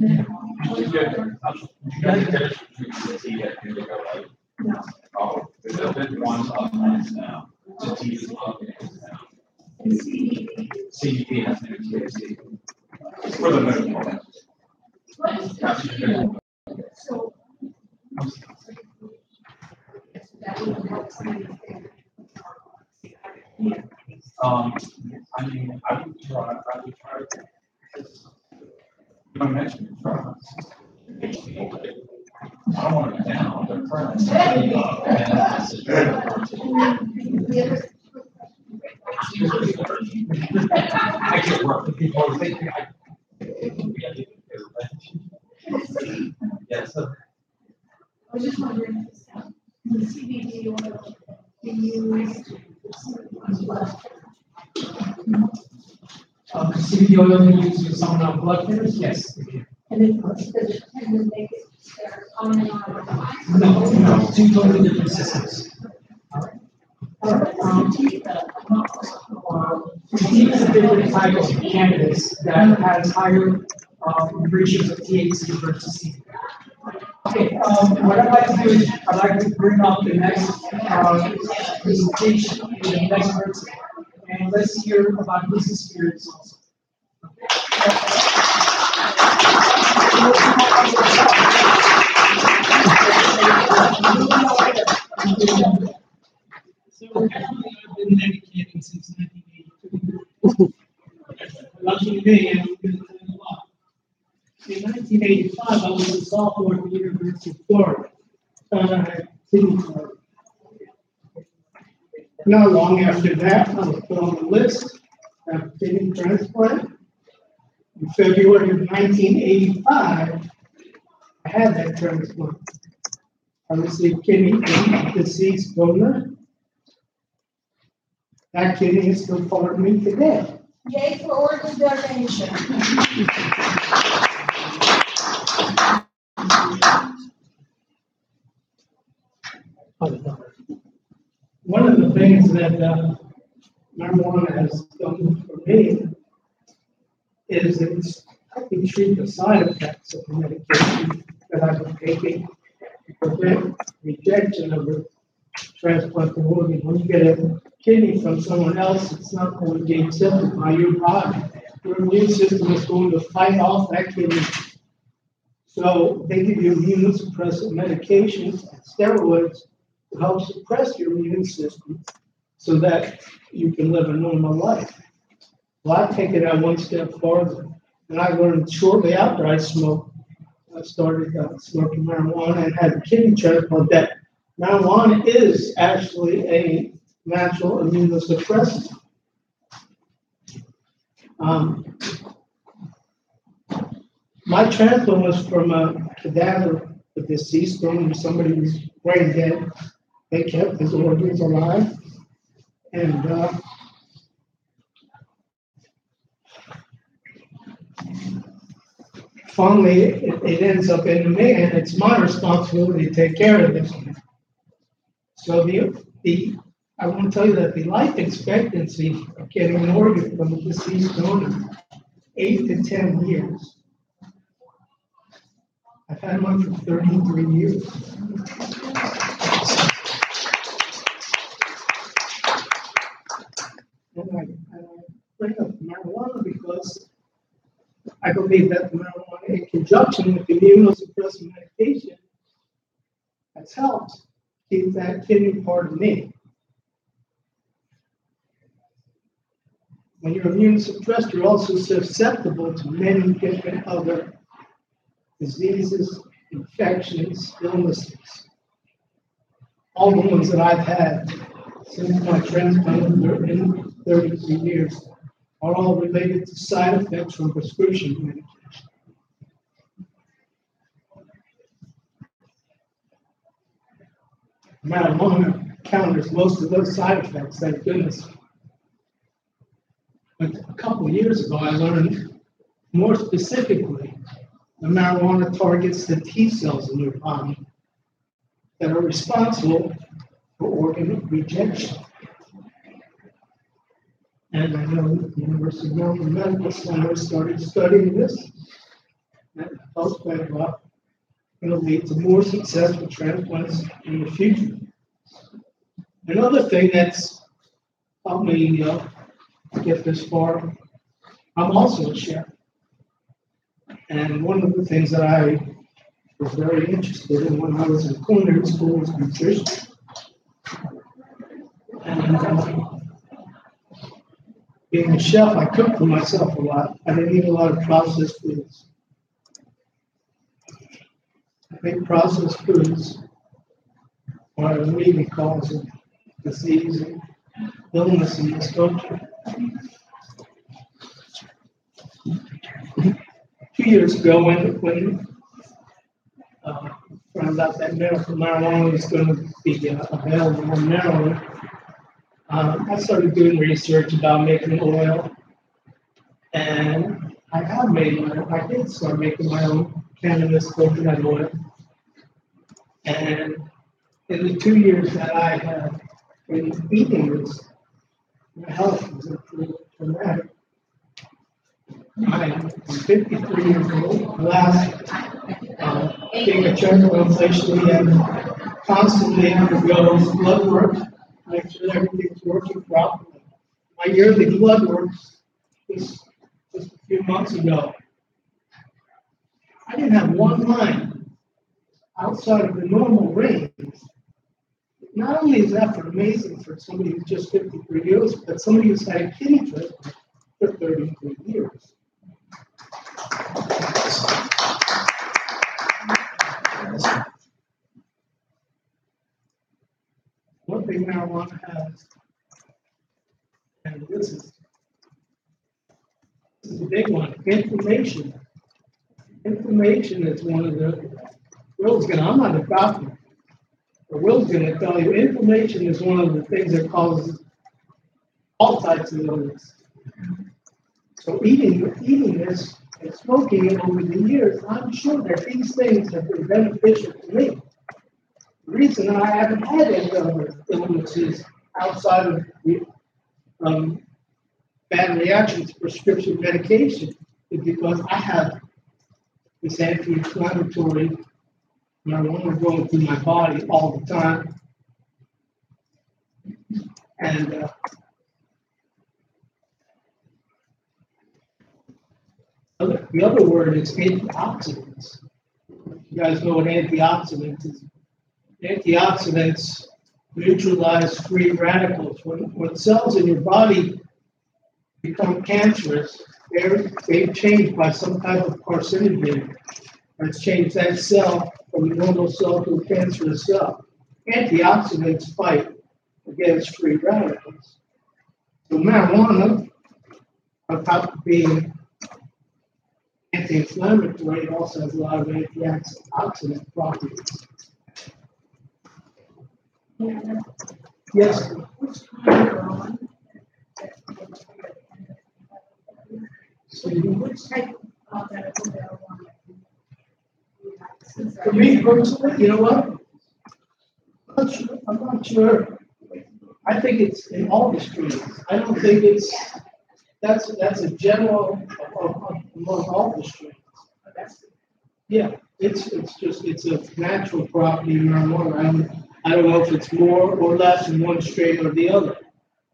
You guys get it between sativa and indica, right? No. Oh, there's a bit one up now. Sativa is up now. CBD has no THC. For the most part. So. That would help somebody. I mean, I would try it. You mentioned try. I don't want it down, but try I can work with people who think yes. I was just wondering if the CBD oil can use. CBD oil we use in some blood thinners, yes. And it does it tend to make it on and on? No, two totally different systems. Sativa is a different type of cannabis that has higher ratios of THC versus CBD. Okay, what I'd like to do is I'd like to bring up the next presentation in the next person, and let's hear about his experience also. So I've been medicating since 1982. Lucky me, I've been doing a lot. In 1985, I was a sophomore at the University of Florida. I had kidney failure. Not long after that, I was put on the list of kidney transplant. In February of 1985, I had that transplant. I received kidney from deceased donor. That kidney is still part of me today. Yay for organ donation. One of the things that marijuana has done for me is it's helping treat the side effects of the medication that I've been taking to prevent rejection of a transplanted organ. When you get a kidney from someone else, it's not going to be accepted by your body. Your immune system is going to fight off that kidney. So they give you immunosuppressant medications and steroids to help suppress your immune system so that you can live a normal life. Well, I've taken that one step farther, and I learned shortly after I smoked, I started smoking marijuana and had a kidney transplant that marijuana is actually a natural immunosuppressant. My transplant was from a cadaver, a deceased donor, somebody who's brain dead. They kept his organs alive, and finally it ends up in me, and it's my responsibility to take care of this. So I want to tell you that the life expectancy of getting an organ from a deceased donor, 8 to 10 years. I've had one for 33 years. And I bring up marijuana because I believe that marijuana, in conjunction with the immunosuppressant medication, has helped keep that kidney part of me. When you're immune suppressed, you're also susceptible to many different other diseases, infections, illnesses. All the ones that I've had since my transplant in 33 years are all related to side effects from prescription medication. Marijuana counters most of those side effects, thank goodness. But a couple of years ago, I learned more specifically that marijuana targets the T cells in your body that are responsible for organ rejection. And I know the University of Maryland Medical Center started studying this. and post-metabolic going to lead to more successful transplants in the future. Another thing that's helped me get this far, I'm also a chef. And one of the things that I was very interested in when I was in culinary school was nutrition. And being a chef, I cooked for myself a lot. I didn't eat a lot of processed foods. I think processed foods, or what even calls it, disease and illness in this country. 2 years ago, when found out that medical marijuana was going to be available in Maryland, I started doing research about making oil, and I have made oil. I did start making my own cannabis coconut oil, and in the 2 years that I have been eating this, my health has improved dramatically. I am 53 years old. Last being a transplantation and constantly undergo blood work, make sure everything's working properly. My yearly blood work just a few months ago. I didn't have one line outside of the normal range. Not only is that amazing for somebody who's just 53 years, but somebody who's had a kidney transplant for 33 years. One thing marijuana has, and this is a big one, inflammation. Inflammation is one of the, I'm not a doctor, but Will's going to tell you, inflammation is one of the things that causes all types of illness. So eating this and smoking it over the years, I'm sure that these things have been beneficial to me. The reason I haven't had any other illnesses outside of bad reactions to prescription medication is because I have this anti-inflammatory marijuana going through my body all the time. And the other word is antioxidants. You guys know what antioxidants is. Antioxidants neutralize free radicals. When cells in your body become cancerous, they're changed by some type of carcinogen that's changed that cell from a normal cell to a cancerous cell. Antioxidants fight against free radicals. So marijuana, on top of being anti-inflammatory, it also has a lot of antioxidant properties. Yes. Which type of medical marijuana? For me personally, you know what? I'm not sure. I think it's in all the streets. I don't think that's a general among all the streets. Yeah, it's a natural property in marijuana. I don't know if it's more or less in one strain or the other.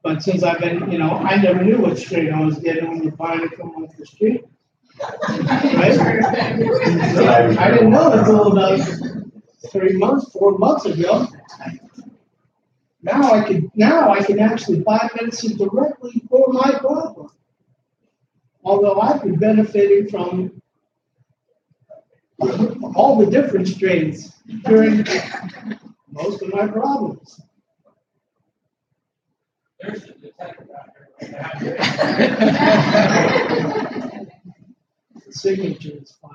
But since I've been, I never knew what strain I was getting when you're buying it from off the street. Right? I didn't know until about 4 months ago. Now I can actually buy medicine directly for my problem. Although I've been benefiting from all the different strains during most of my problems. There's a detector out there. The signature is $5.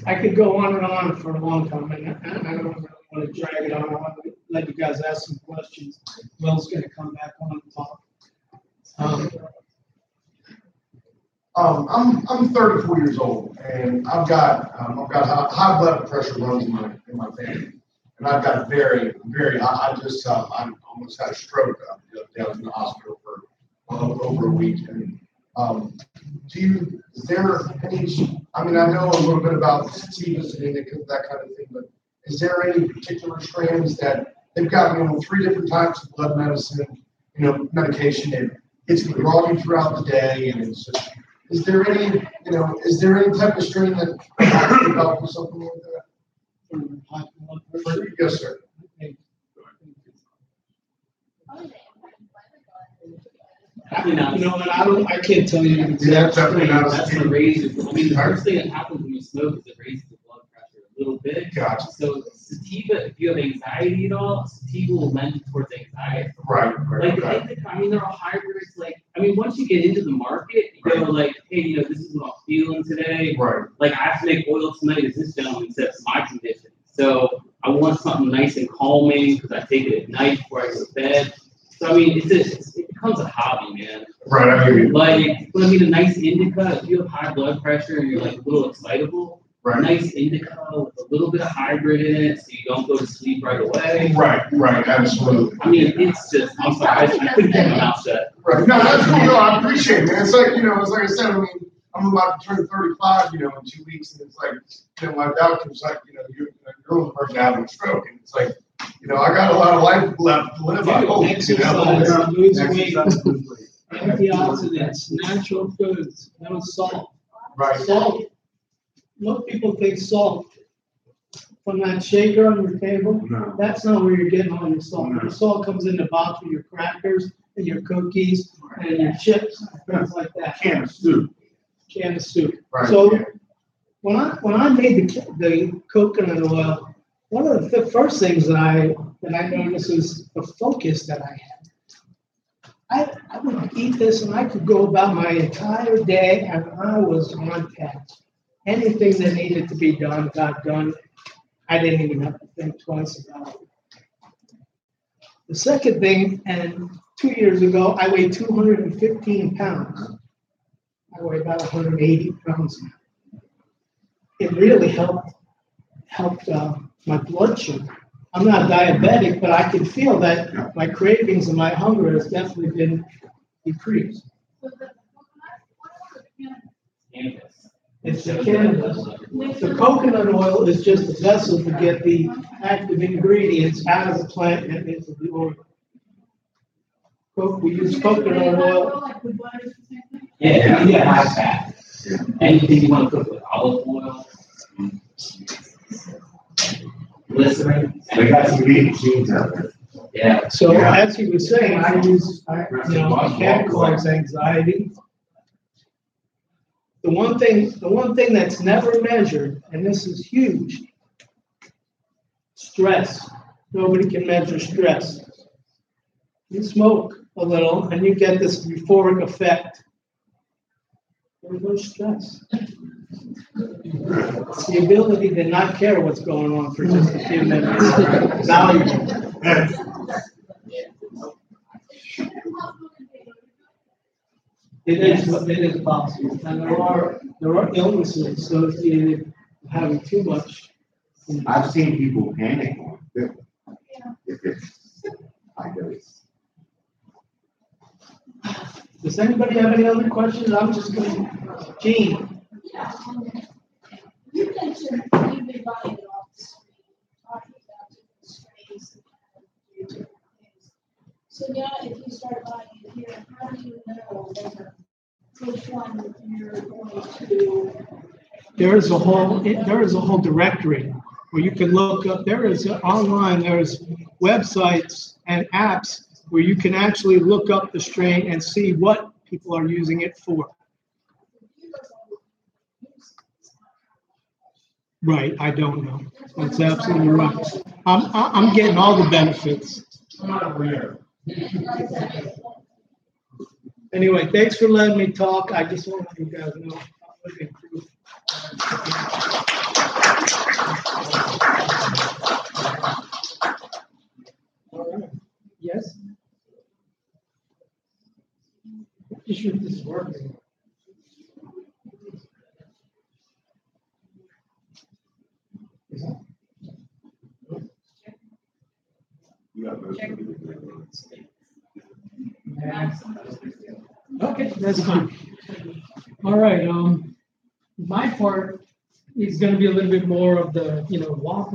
I could go on and on for a long time, and I don't really want to drag it on. I want to let you guys ask some questions. Will's going to come back on and talk. I'm 34 years old, and I've got high blood pressure runs in my family, And I've got a very, I just, I almost had a stroke the other day. I was in the hospital for over a week. And is there any, I mean, I know a little bit about sativas and indicas, that kind of thing, but is there any particular strands that they've got, 3 different types of blood medicine, medication, and it's groggy throughout the day, and it's just, is there any type of strain that can help with something like that? Yes, sir. And I can't tell you. Yeah, definitely not. That's what raises. I mean, the first thing that happens when you smoke is it raises the blood pressure a little bit. Gotcha. So sativa, if you have anxiety at all, sativa will lend towards anxiety. Right. Like the indica, I mean, there are hybrids. Once you get into the market, you go like, hey, this is what I'm feeling today. Right. Like I have to make oil tonight, as this gentleman said, it's my condition. So I want something nice and calming because I take it at night before I go to bed. So I mean, it becomes a hobby, man. Right, I hear you. A nice indica, if you have high blood pressure and you're like a little excitable, right. Nice indica with a little bit of hybrid in it, so you don't go to sleep right away. Right, absolutely. I mean, it's just, I'm sorry, I couldn't get my mouth shut. Right, no, that's cool. No, I appreciate it, man. It's like, it's like I said, I mean, I'm about to turn 35, in 2 weeks, and it's like, my doctor's like, you're on the verge of having a stroke, and it's like, I got a lot of life left to live. I hope, exercise, lose weight, antioxidants, natural foods, no salt. Right. Salt. Most people think salt from that shaker on your table. No. That's not where you're getting all your salt. No. Your salt comes in the box with your crackers and your cookies and your chips, things like that. Can of soup. Right. So when I made the coconut oil, one of the first things that I noticed is the focus that I had. I would eat this and I could go about my entire day and I was on task. Anything that needed to be done got done. I didn't even have to think twice about it. The second thing, and 2 years ago, I weighed 215 pounds. I weigh about 180 pounds now. It really helped my blood sugar. I'm not diabetic, but I can feel that my cravings and my hunger has definitely been decreased. It's the cannabis. The coconut oil is just a vessel to get the active ingredients out of the plant and into the oil. We use coconut oil. Yeah, high fat. Anything you want to cook with olive oil. Glycerin. They got some meat machines out there. Yeah. So as he was saying, I can cause anxiety. The one thing that's never measured, and this is huge, stress. Nobody can measure stress. You smoke a little and you get this euphoric effect. There's no stress. It's the ability to not care what's going on for just a few minutes. Valuable. It is possible, and there are illnesses associated with having too much. I've seen people panic on it if it's high dose. Does anybody have any other questions? I'm just going. Gene. Yeah. You mentioned you've been buying it off the street, talking about different strains and different things. So now, if you start buying it here, how do you know which one you're going to? There is a whole directory where you can look up. There's websites and apps where you can actually look up the strain and see what people are using it for. Right, I don't know. That's absolutely right. I'm getting all the benefits. Anyway, thanks for letting me talk. I just want to let you guys know. All right. Yes? Just sure this is working. Is that? Okay, that's fine. All right, my part is gonna be a little bit more of the, wah,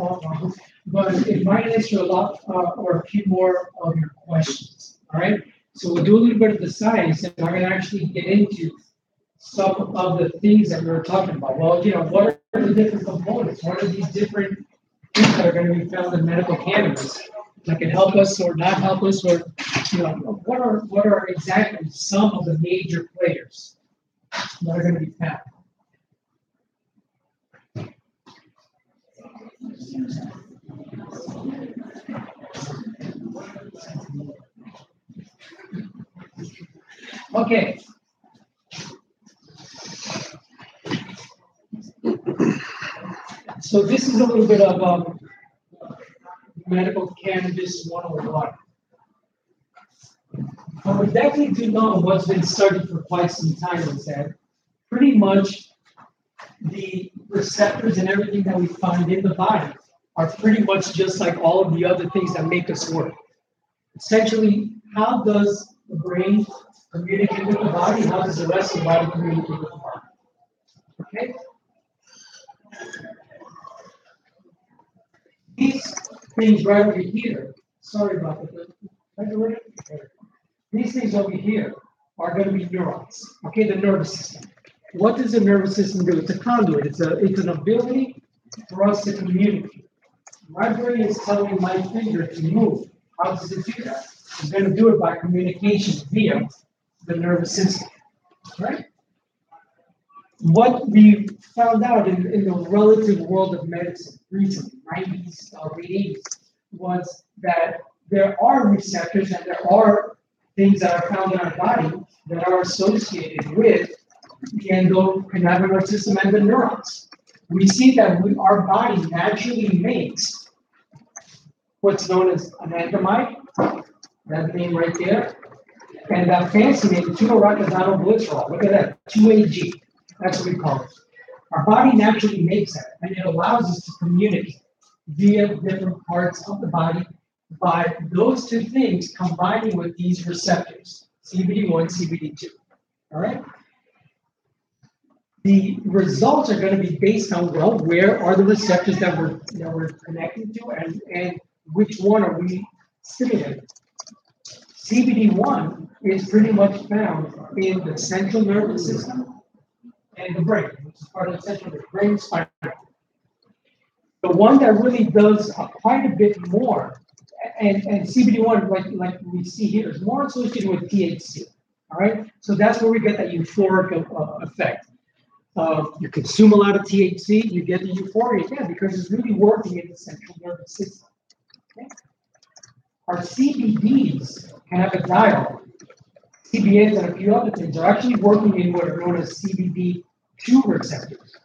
but it might answer a lot, or a few more of your questions, all right? So we'll do a little bit of the science, and we're gonna actually get into some of the things that we were talking about. Well, what are the different components? What are these different things that are gonna be found in medical cannabis that can help us or not help us, or, what are exactly some of the major players that are gonna be found? Okay. So this is a little bit of medical cannabis 101. What we definitely do know, what's been studied for quite some time, is that pretty much the receptors and everything that we find in the body are pretty much just like all of the other things that make us work. Essentially, how does the brain communicate with the body? How does the rest of the body communicate with the body? Okay? These things right over here, sorry about that. These things over here are going to be neurons, okay, the nervous system. What does the nervous system do? It's a conduit. It's an ability for us to communicate. My brain is telling my finger to move. How does it do that? It's going to do it by communication via the nervous system, right? What we found out in the relative world of medicine recently, 90s, late 80s, was that there are receptors and there are things that are found in our body that are associated with the endocannabinoid system and the neurons. We see that our body naturally makes what's known as anandamide, that name right there, and that fancy name, 2-rocazanoglycerol. Look at that, 2AG. That's what we call it. Our body naturally makes that, and it allows us to communicate via different parts of the body by those two things combining with these receptors, CBD1, CBD2. All right? The results are going to be based on, well, where are the receptors that we're connecting to, and which one are we stimulating? CBD1 is pretty much found in the central nervous system and the brain, which is part of the central nervous brain spinal. The one that really does quite a bit more, and CBD1, like we see here, is more associated with THC. All right, so that's where we get that euphoric effect. You consume a lot of THC, you get the euphoria again because it's really working in the central nervous system. Okay? Our CBDs can have a dialogue. CBAs and a few other things are actually working in what are known as CBD2 receptors.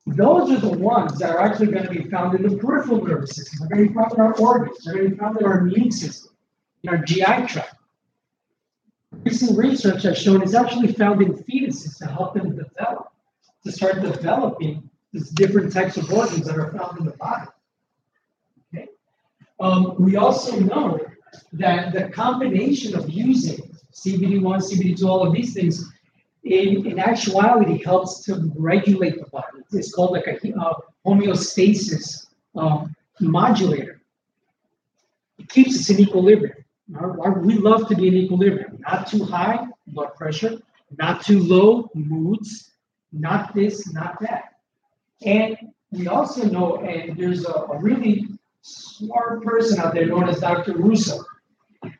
Those are the ones that are actually going to be found in the peripheral nervous system. They're going to be found in our organs. They're going to be found in our immune system, in our GI tract. Recent research has shown it's actually found in fetuses to help them develop, to start developing these different types of organs that are found in the body. Okay. We also know that the combination of using CBD1, CBD2, all of these things, in actuality helps to regulate the body. It's called like a homeostasis modulator. It keeps us in equilibrium. We love to be in equilibrium, not too high blood pressure, not too low moods, not this, not that. And we also know, and there's a really smart person out there known as Dr. Russo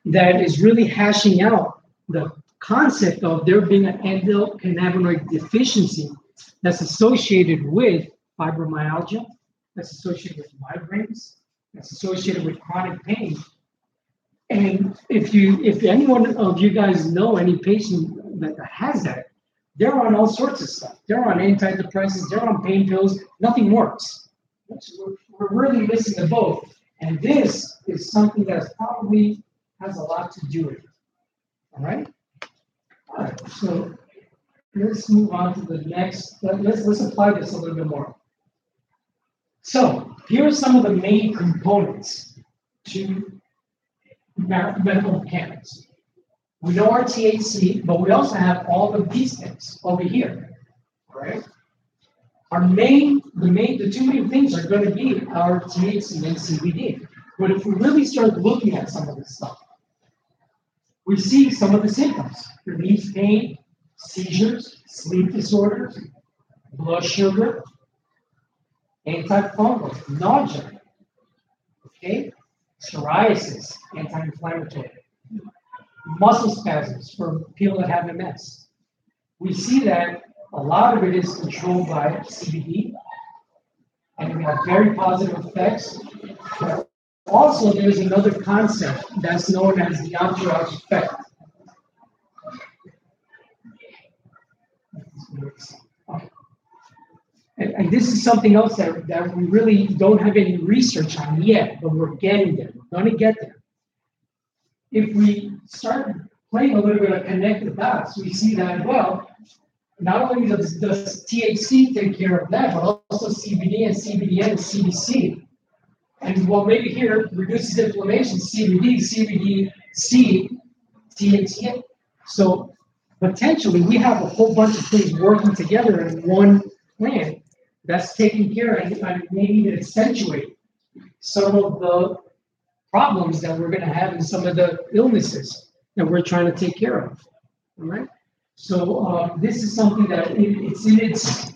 that is really hashing out the concept of there being an endocannabinoid deficiency that's associated with fibromyalgia, that's associated with migraines, that's associated with chronic pain. And if anyone of you guys know any patient that has that, they're on all sorts of stuff. They're on antidepressants, they're on pain pills, nothing works. We're really missing the boat. And this is something that probably has a lot to do with it. All right? All right, so let's move on to the next. Let's apply this a little bit more. So here are some of the main components to medical cannabis. We know our THC, but we also have all of these things over here, right? The two main things are going to be our THC and CBD. But if we really start looking at some of this stuff, we see some of the symptoms: relief pain, seizures, sleep disorders, blood sugar, antifungal, nausea, okay, psoriasis, anti-inflammatory, muscle spasms for people that have MS. We see that a lot of it is controlled by CBD, and we have very positive effects. But also, there's another concept that's known as the entourage effect. And this is something else that we really don't have any research on yet, but we're getting there. We're going to get there. If we start playing a little bit of connect the dots, we see that, well, not only does THC take care of that, but also CBD and CBD1 and CBC. And what maybe here reduces inflammation, CBD, CBDC, THC. So potentially we have a whole bunch of things working together in one plan that's taking care and maybe even accentuate some of the problems that we're going to have and some of the illnesses that we're trying to take care of. All right. So this is something that it's in its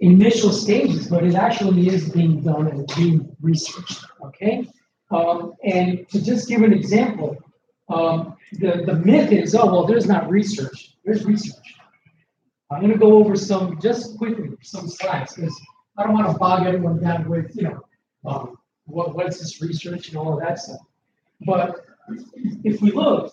initial stages, but it actually is being done and being researched. Okay. And to just give an example, the myth is, oh, well, there's not research. There's research. I'm going to go over some, just quickly, some slides, because I don't want to bog everyone down with, what's this research and all of that stuff. But if we look,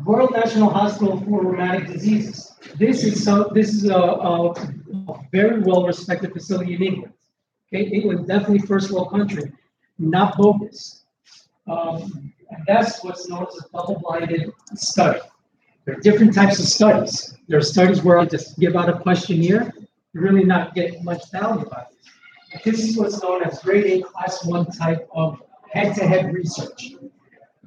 Royal National Hospital for Rheumatic Diseases. This is a very well-respected facility in England. Okay, England, definitely first world country, not bogus. And that's what's known as a double-blinded study. There are different types of studies. There are studies where I just give out a questionnaire, you really not get much value out of it. But this is what's known as grade A class 1 type of head-to-head research.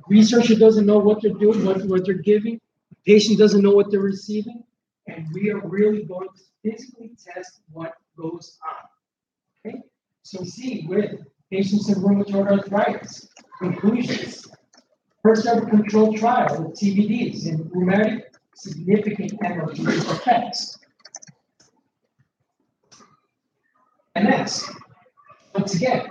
Researcher doesn't know what they're doing, what they're giving. The patient doesn't know what they're receiving. And we are really going to physically test what goes on. Okay? So see with patients in rheumatoid arthritis, conclusions. First ever controlled trial with TBDs in rheumatic, significant analgesic effects. MS. Once again,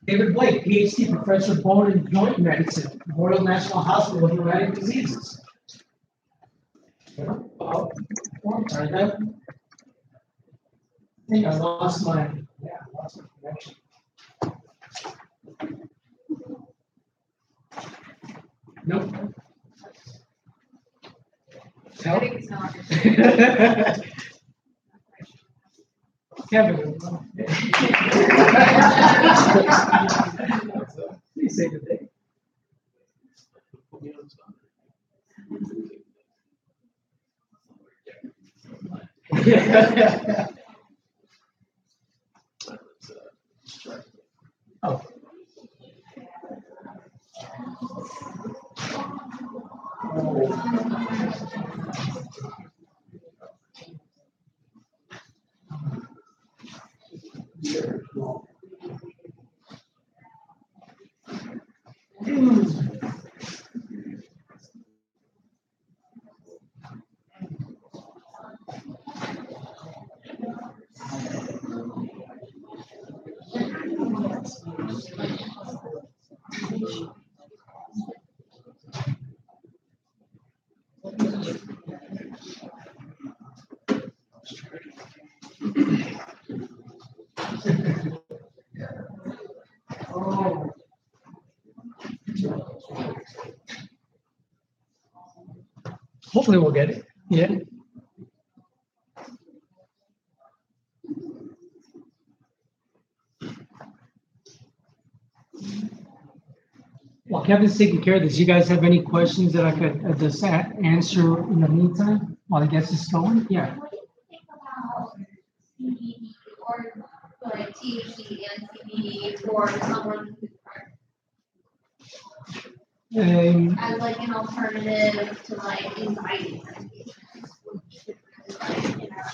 David Blake, PhD, Professor of Bone and Joint Medicine, Royal National Hospital of Rheumatic Diseases. Oh, sorry, I think I lost my connection. Nope. I think it's not. Kevin. Please say good day. Oh. Hopefully we'll get it. Yeah. While Kevin's taking care of this, you guys have any questions that I could just answer in the meantime while the guest is going? Yeah. What do you think about CBD or like THC and CBD be for someone who's And as like an alternative to like anxiety medications, which could really like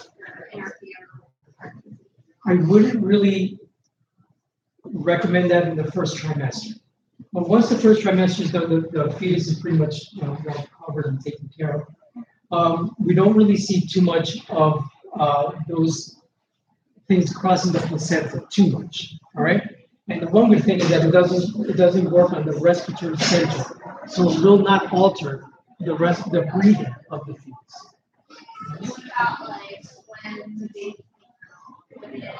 interfere with I wouldn't really recommend that in the first trimester. But once the first trimester is done, the fetus is pretty much well covered and taken care of. We don't really see too much of those things crossing the placenta too much. All right. And the one good thing is that it doesn't work on the respiratory center, so it will not alter the breathing of the fetus. what about like when the baby when it is,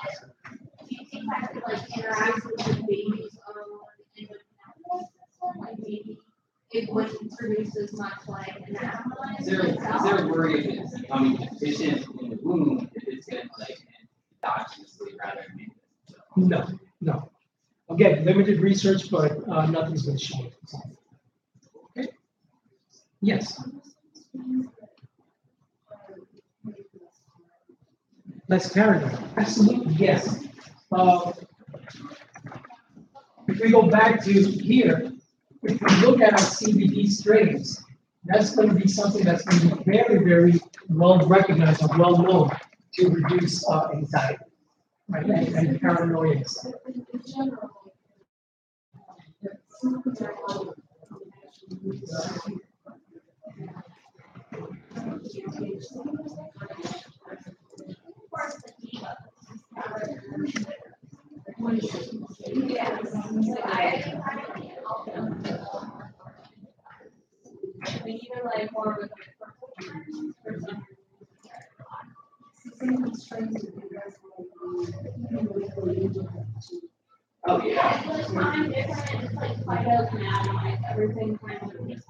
do you think that could like interact with the baby's own endocannabinoid system? Like maybe it wouldn't produce as much like cannabinoids Is there a worry if it's becoming deficient in the womb, if it's gonna like endogenously rather than No. Again, limited research, but nothing's been shown. Okay. Yes. Less paranoid. Absolutely, yes. If we go back to here, if we look at our CBD strains, that's going to be something that's going to be very, very well recognized and well known to reduce anxiety, right, and paranoia. Oh, yeah. It's kind of different, it's like phytocannabinoids, everything kind of just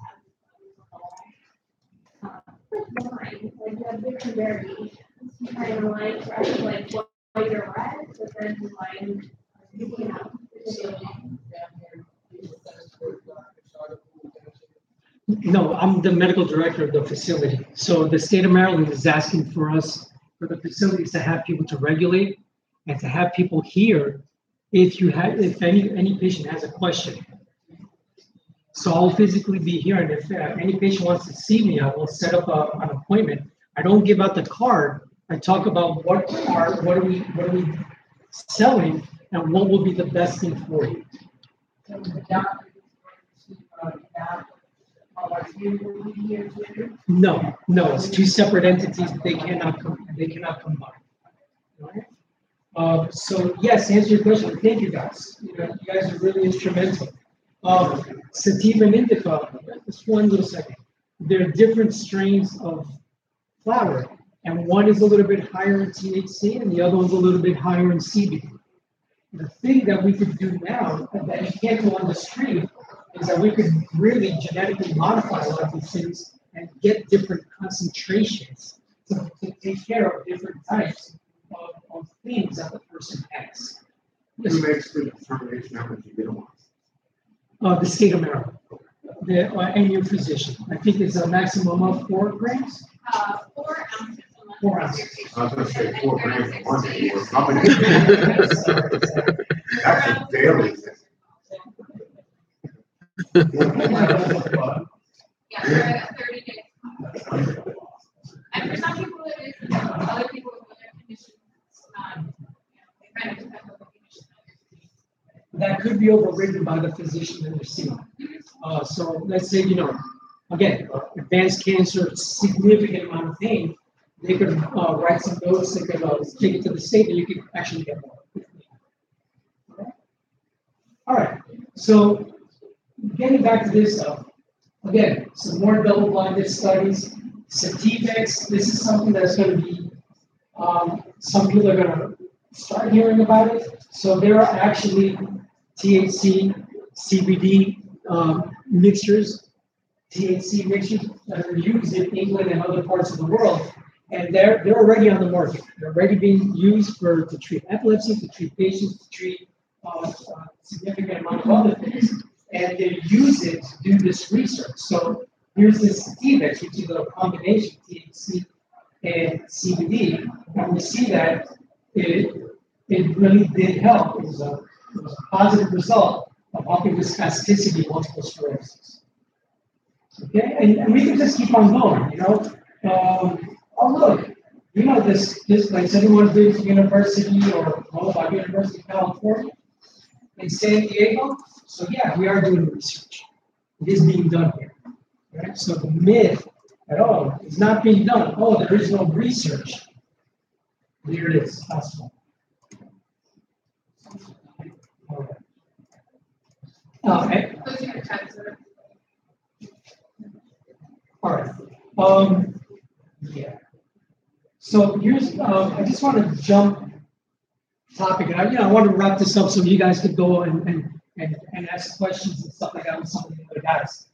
has like you have different variations. You kind of like, right, like white or red, but then like, you know, No, I'm the medical director of the facility. So the state of Maryland is asking for us, for the facilities to have people to regulate and to have people here if any patient has a question. So I'll physically be here, and if any patient wants to see me, I will set up an appointment. I don't give out the card. I talk about what are we selling and what will be the best thing for you. No, it's two separate entities. They cannot combine. Right? So yes, to answer your question, thank you guys. You guys are really instrumental. Sativa and indica, just one little second. There are different strains of flower, and one is a little bit higher in THC, and the other one's a little bit higher in CBD. The thing that we could do now that you can't do on the street is that we could really genetically modify a lot of these things and get different concentrations to take care of different types of things that the person has. Who makes the determination how much you get a month? The state of Maryland, and your physician. I think it's a maximum of 4 grams. 4 ounces. 4 ounces. I was gonna say 4 grams a month. How many? That's a daily thing. Yeah, for 30 days. And for some people it is, and for other people with other conditions, it's not, it kind of depends on the condition. That could be overridden by the physician that you're seeing. So let's say, again, advanced cancer, significant amount of pain, they could write some notes, they could take it to the state, and you could actually get more. Okay. All right, so getting back to this stuff, again, some more double-blinded studies. Sativex, this is something that's going to be, some people are going to start hearing about it. So there are actually THC, CBD mixtures, THC mixtures that are used in England and other parts of the world. And they're already on the market. They're already being used to treat epilepsy, to treat patients, to treat a significant amount of other things. And they use it to do this research. So here's this Sativex, which is a combination of THC and CBD. And we see that it really did help. It was It was a positive result of helping with spasticity of multiple sclerosis. Okay, and we can just keep on going, you know. Oh look, you know this place, everyone's been to university or by University of California in San Diego. So yeah, we are doing research. It is being done here. Right? So the myth at all is not being done. Oh, there is no research. Here it is. That's one. All right. All right. Yeah. So here's, I just want to jump topic. And I want to wrap this up so you guys could go and ask questions and stuff like that with some of the other guys.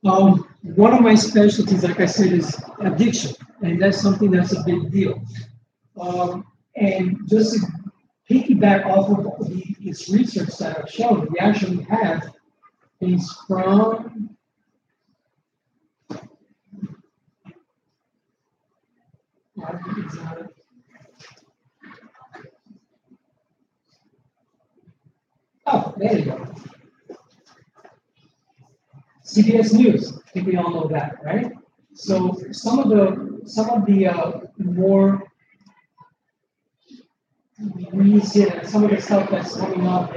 One of my specialties, like I said, is addiction. And that's something that's a big deal. And just to piggyback off of this research that I've shown, we actually have things from oh, there you go. CBS News. I think we all know that, right? So some of the more recent, some of the stuff that's coming up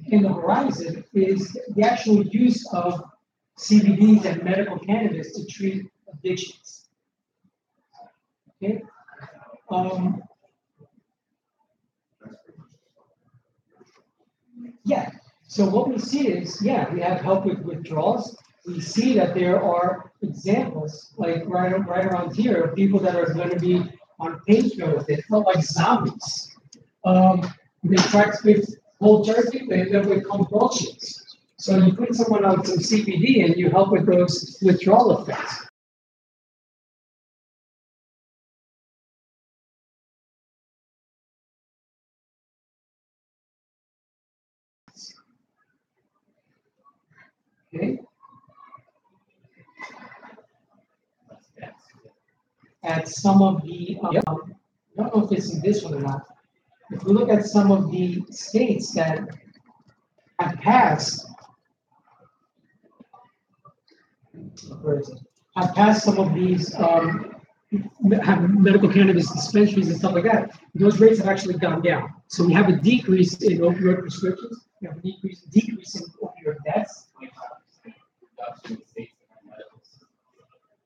in the horizon is the actual use of CBDs and medical cannabis to treat addictions. Okay. Yeah. So what we see is, yeah, we have help with withdrawals. We see that there are examples, like right around here, of people that are going to be on painkillers. They felt like zombies. They tried with cold turkey, they end up with convulsions. So you put someone on some CBD and you help with those withdrawal effects. Okay. At some of the, I don't know if it's in this one or not. If we look at some of the states that have passed, some of these, have medical cannabis dispensaries and stuff like that, those rates have actually gone down. So we have a decrease in opioid prescriptions, we have a decrease in opioid deaths.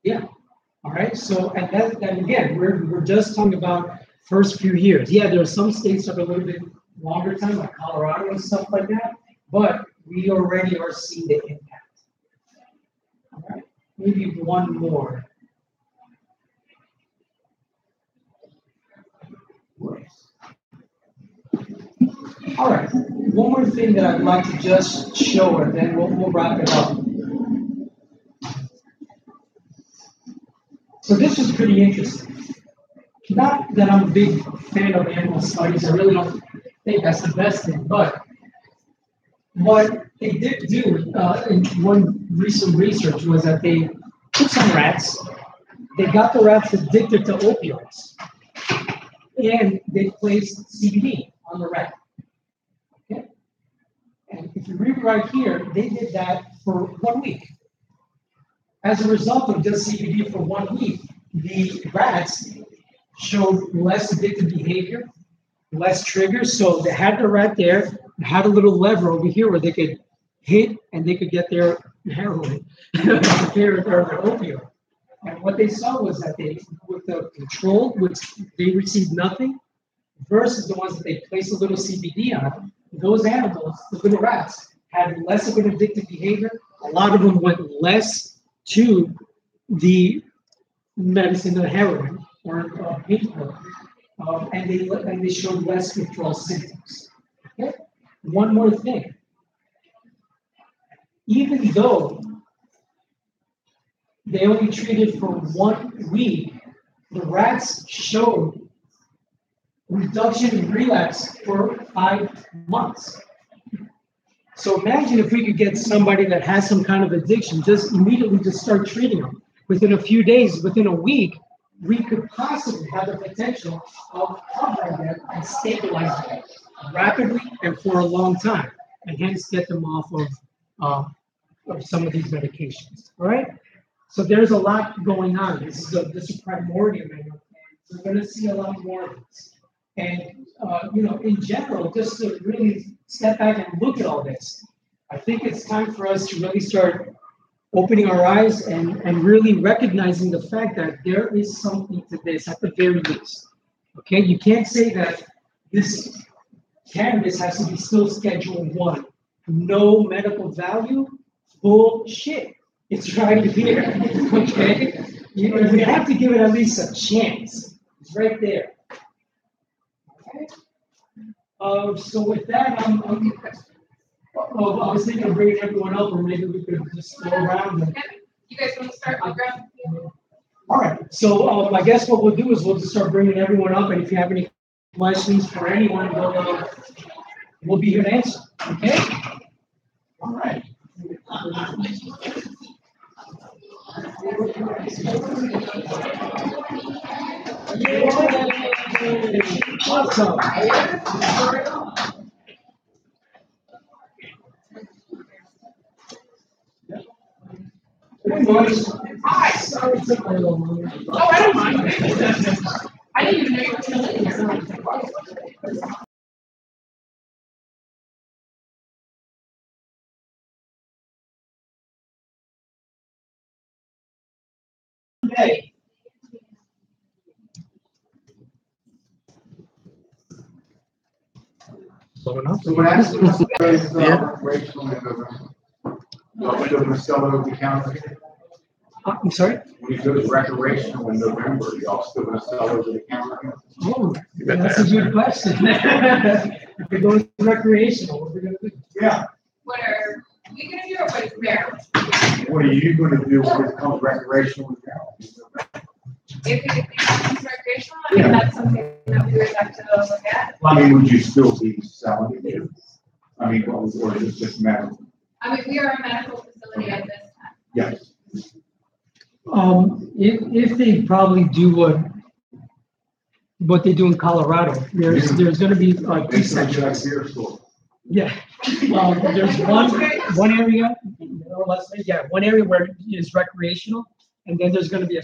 Yeah. All right. So, and then again, we're just talking about first few years. Yeah, there are some states that are a little bit longer time, like Colorado and stuff like that, but we already are seeing the impact. All right. Maybe one more. All right. One more thing that I'd like to just show, and then we'll wrap it up. So this is pretty interesting. Not that I'm a big fan of animal studies, I really don't think that's the best thing, but what they did do in one recent research was that they took some rats, they got the rats addicted to opioids, and they placed CBD on the rat. Okay? And if you read right here, they did that for 1 week. As a result of just CBD for 1 week, the rats showed less addictive behavior, less triggers. So they had the rat there, had a little lever over here where they could hit and they could get their heroin, their opioid. And what they saw was that they, with the control, which they received nothing, versus the ones that they placed a little CBD on, those animals, the little rats, had less of an addictive behavior. A lot of them went less to the medicine, the heroin or painkiller, and they showed less withdrawal symptoms. Okay? One more thing. Even though they only treated for 1 week, the rats showed reduction in relapse for 5 months. So imagine if we could get somebody that has some kind of addiction, just immediately just start treating them. Within a few days, within a week, we could possibly have the potential of covering them and stabilizing them. rapidly and for a long time, and hence get them off of some of these medications. All right. So there's a lot going on. This is a primordial manual, and we're going to see a lot more of this. And in general, just to really step back and look at all this, I think it's time for us to really start opening our eyes and really recognizing the fact that there is something to this at the very least. Okay, you can't say that this cannabis has to be still Schedule 1. No medical value? Bullshit. It's right here. Okay? You have to give it at least a chance. It's right there. Okay. So with that, I was thinking of bringing everyone up, or maybe we could just go around. You guys want to start on ground? All right. So I guess what we'll do is we'll just start bringing everyone up, and if you have any questions for anyone, we'll be here to answer. Okay. All right. Awesome. Hi. Sorry, it took a little longer. Oh, I don't mind. I didn't even know you were still in here. Okay. So when I asked you recreational in November, y'all still gonna sell it over the counter? I'm sorry? When you go to recreational in November, y'all still gonna sell over the counter? Oh, that's a good question. If it goes recreational, what are we gonna do? Yeah. What are we gonna do with Maryland? What are you gonna do when it comes recreational now? If it becomes recreational, I mean, that's something that we would have to look at. I mean, would you still be selling it? I mean, or is it just medical? I mean, we are a medical facility at this time. Yes. If they probably do what they do in Colorado, there's going to be two sections. Yeah, there's one area, or let's say, one area where it is recreational, and then there's going to be a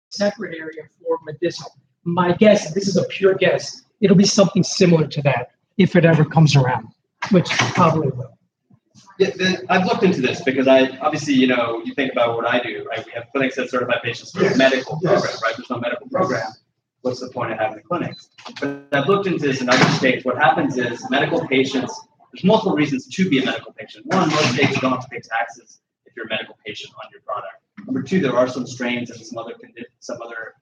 separate area for medicinal. My guess, this is a pure guess, it'll be something similar to that if it ever comes around, which probably will. Yeah, I've looked into this because obviously, you think about what I do, right? We have clinics that certify patients for a medical program, right? There's no medical program. What's the point of having the clinics? But I've looked into this in other states. What happens is medical patients, there's multiple reasons to be a medical patient. One, most states don't have to pay taxes if you're a medical patient on your product. Number two, there are some strains and some other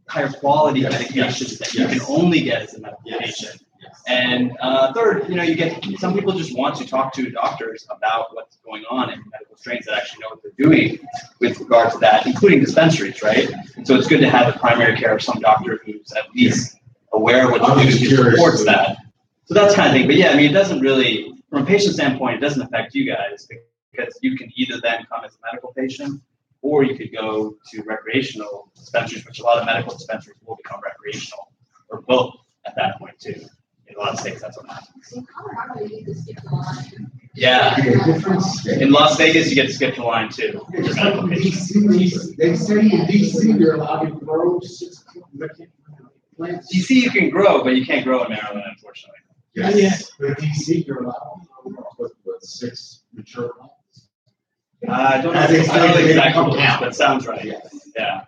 higher quality medications that you can only get as a medical patient. And third, you get some people just want to talk to doctors about what's going on in medical strains that actually know what they're doing with regard to that, including dispensaries, right? So it's good to have the primary care of some doctor who's at least aware of what to do who supports that. So that's kind of thing. But yeah, I mean, it doesn't really, from a patient standpoint, it doesn't affect you guys because you can either then come as a medical patient or you could go to recreational dispensaries, which a lot of medical dispensaries will become recreational, or both at that point too. In a lot of states, that's what happens. In Colorado, you get to skip the line. Yeah. In Las Vegas, you get to skip the line too. Just like in DC, they say in DC they're allowed to grow 6 plants. DC you can grow, but you can't grow in Maryland, unfortunately. Yes, but DC you're allowed with 6 mature plants. I don't know exactly, but sounds right. Yeah.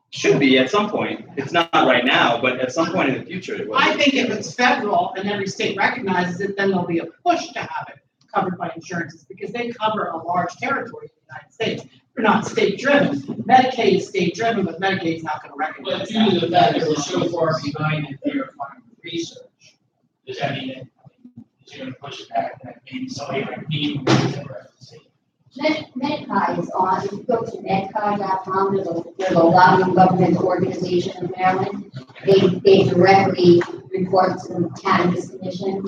Should be at some point. It's not right now, but at some point in the future it will. I think if it's federal and every state recognizes it, then there'll be a push to have it covered by insurances because they cover a large territory in the United States. They're not state driven. Medicaid is state driven, but Medicaid's not going to recognize But due to the fact that we're so far behind in verifying research, does that mean that you're going to push it back that maybe somebody might need MedChi is on, if you go to medchi.com, there's a lobbying government organization in Maryland. They directly report to the Cannabis Commission.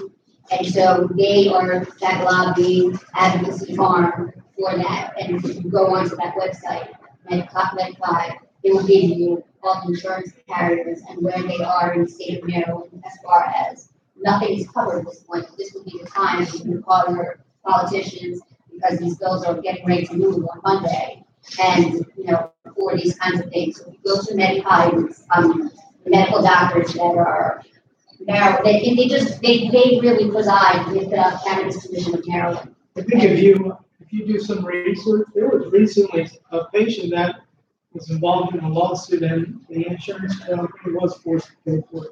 And so they are that lobbying advocacy arm for that. And if you go onto that website, MedChi, it will give you all the insurance carriers and where they are in the state of Maryland as far as nothing is covered at this point. This would be the time that you can call your politicians because these bills are getting ready to move on Monday. And, for these kinds of things. So if you go to MedChi, medical doctors that are Maryland, they really preside with the Cannabis Commission of Maryland. I think if you do some research, there was recently a patient that was involved in a lawsuit and the insurance company was forced to pay for it.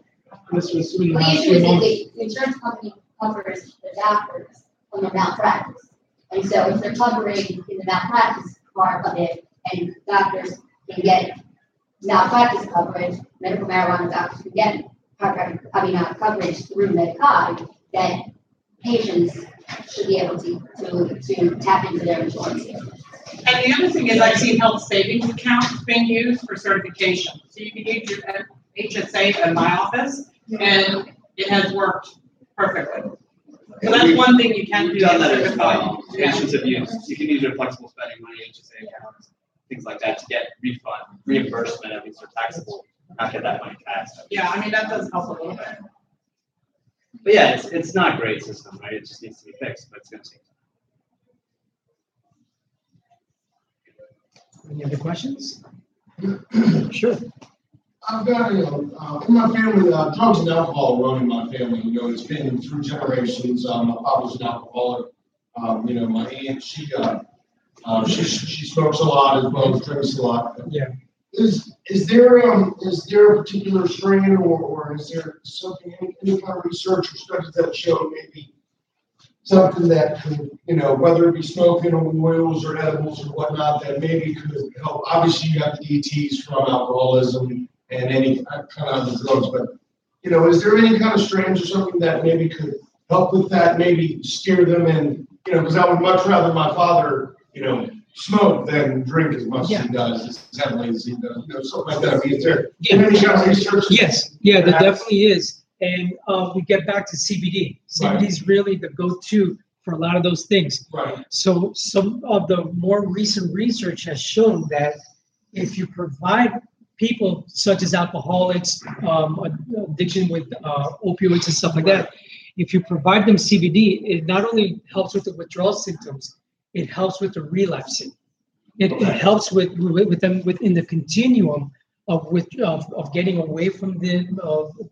This was soon The last issue few is that months. the insurance company covers the doctors on their malpractice. And so if they're covering in the malpractice part of it, and doctors can get malpractice coverage, medical marijuana doctors can get coverage through MedChi, that patients should be able to tap into their insurance here. And the other thing is I've seen health savings accounts being used for certification. So you can use your HSA in my office, and it has worked perfectly. So that's one thing you can do. We've done that as certify. well. Patients have used, you can use your flexible spending money, HSA accounts, things like that to get reimbursement, at least for taxable, not get that money taxed. Yeah, I mean, that does help a little bit. But yeah, it's not a great system, right? It just needs to be fixed, but it's gonna take time. Any other questions? Sure. I've got, in my family, drugs and alcohol run in my family. It's been through generations. My father's an alcoholic. My aunt, she smokes a lot as well as drinks a lot. Yeah. Is there a particular strain or is there something, any kind of research or studies that show maybe something that could, whether it be smoking or oils or edibles or whatnot, that maybe could help? Obviously, you have the DTs from alcoholism and any kind of other drugs, but is there any kind of strains or something that maybe could help with that, maybe steer them in, because I would much rather my father, smoke than drink as much as he does, as heavily as he does, something like that. I mean, is there any kind of research? Yes, yeah, there definitely is. And we get back to CBD. CBD is really the go-to for a lot of those things. Right. So some of the more recent research has shown that if you provide people such as alcoholics, addiction with opioids and stuff like that, if you provide them CBD, it not only helps with the withdrawal symptoms, it helps with the relapsing. It helps with them within the continuum of getting away from the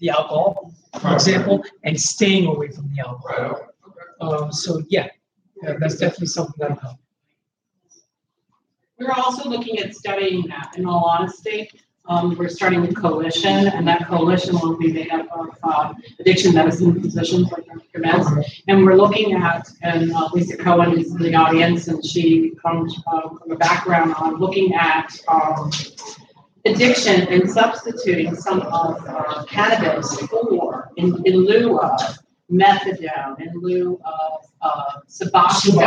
alcohol, for example, and staying away from the alcohol. So yeah, that's definitely something that'll help. We're also looking at studying that, in all honesty. We're starting with coalition, and that coalition will be made up of addiction medicine physicians like Dr. Gamez. And we're looking at, and Lisa Cohen is in the audience, and she comes from a background on looking at addiction and substituting some of cannabis for, in lieu of methadone, in lieu of Suboxone.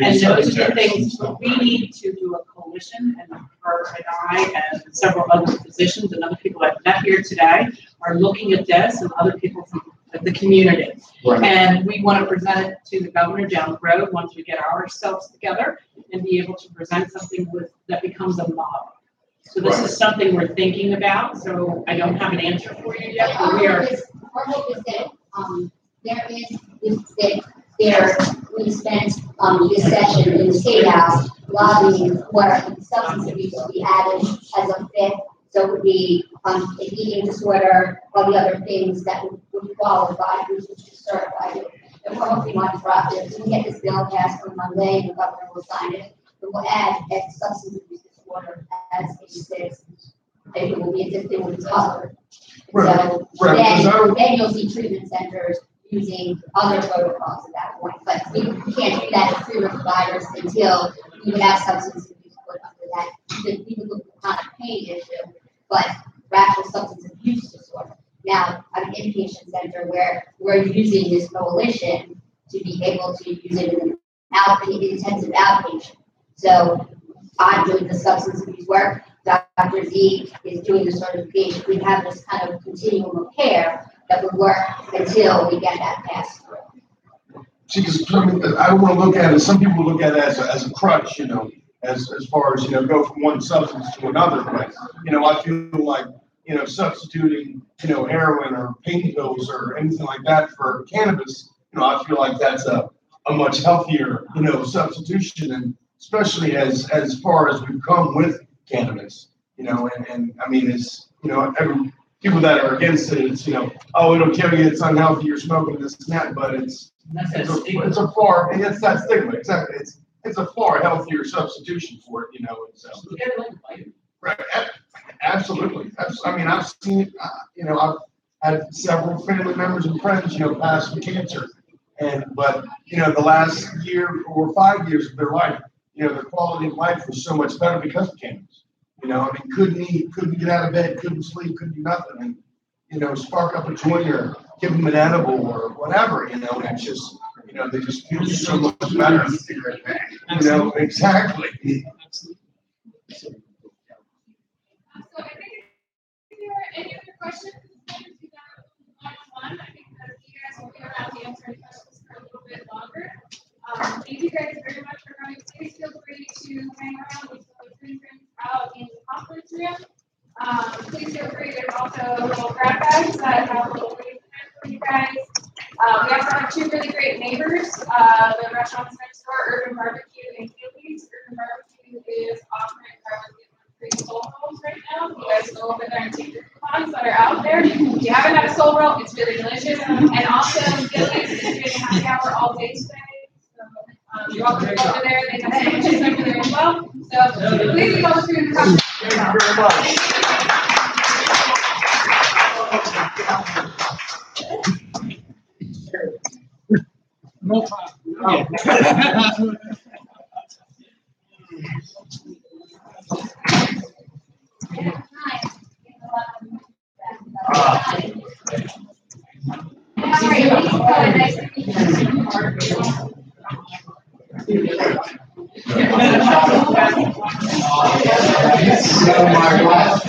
And those are the things we need to do a coalition, and her and I and several other physicians and other people I've met here today are looking at this, and other people from the community. Right. And we want to present it to the governor down the road once we get ourselves together and be able to present something that becomes a model. So this is something we're thinking about. So I don't have an answer for you yet, but we are. Our hope is that we spent this session in the State House lobbying for substance abuse to be added as a fifth. So it would be an eating disorder, all the other things that would qualify, which would certify it. And we're hoping on Friday, we can get this bill passed on Monday, and the governor will sign it. But we'll add that substance abuse disorder as a sixth. It will be covered. So then you'll see treatment centers using other protocols at that point. But we can't do that as treatment providers until we would have substance abuse put under that. We would look at the chronic pain issue, but actual substance abuse disorder. Now, I'm an inpatient center where we're using this coalition to be able to use it in an intensive outpatient. So I'm doing the substance abuse work. Dr. Z is doing the certification. We have this kind of continuum of care that would work until we get that passed through. See, because I don't want to look at it, some people look at it as a crutch, and as far as, you know, go from one substance to another. But, you know, I feel like, you know, substituting, you know, heroin or pain pills or anything like that for cannabis, you know, I feel like that's a much healthier, you know, substitution, and especially as far as we've come with cannabis, you know, and I mean, it's, you know, people that are against it, it's, you know, oh, it'll kill you, it's unhealthy, you're smoking this and that, but it's a far, and it's that stigma, exactly, it's a far healthier substitution for it, you know, and so. Right, absolutely, I mean, I've seen it, you know, I've had several family members and friends, you know, pass from cancer, but, you know, the last year or 5 years of their life, you know, their quality of life was so much better because of cannabis. You know, I mean, couldn't eat, couldn't get out of bed, couldn't sleep, couldn't do nothing. And, you know, spark up a joint or give them an edible or whatever, you know, and it's just, you know, they just feel so much better. You know, exactly. So I think if there are any other questions, we got one. I think that you guys will be around to answer any questions for a little bit longer. Thank you guys very much for coming. Please feel free to hang around with the friends out in the conference room. Please feel free. There's also little grab bags that have little ways for you guys. We also have two really great neighbors. The restaurants next door, Urban Barbecue and Gillies. Urban Barbecue is offering free soul rolls right now. You guys go over there and take your coupons that are out there. If you haven't had a soul roll, it's really delicious. And also, Gillies is doing a happy hour all day today. You're welcome to go over there. They have sandwiches over there as well. So please go through and come. Thank you very much. No problem. So my last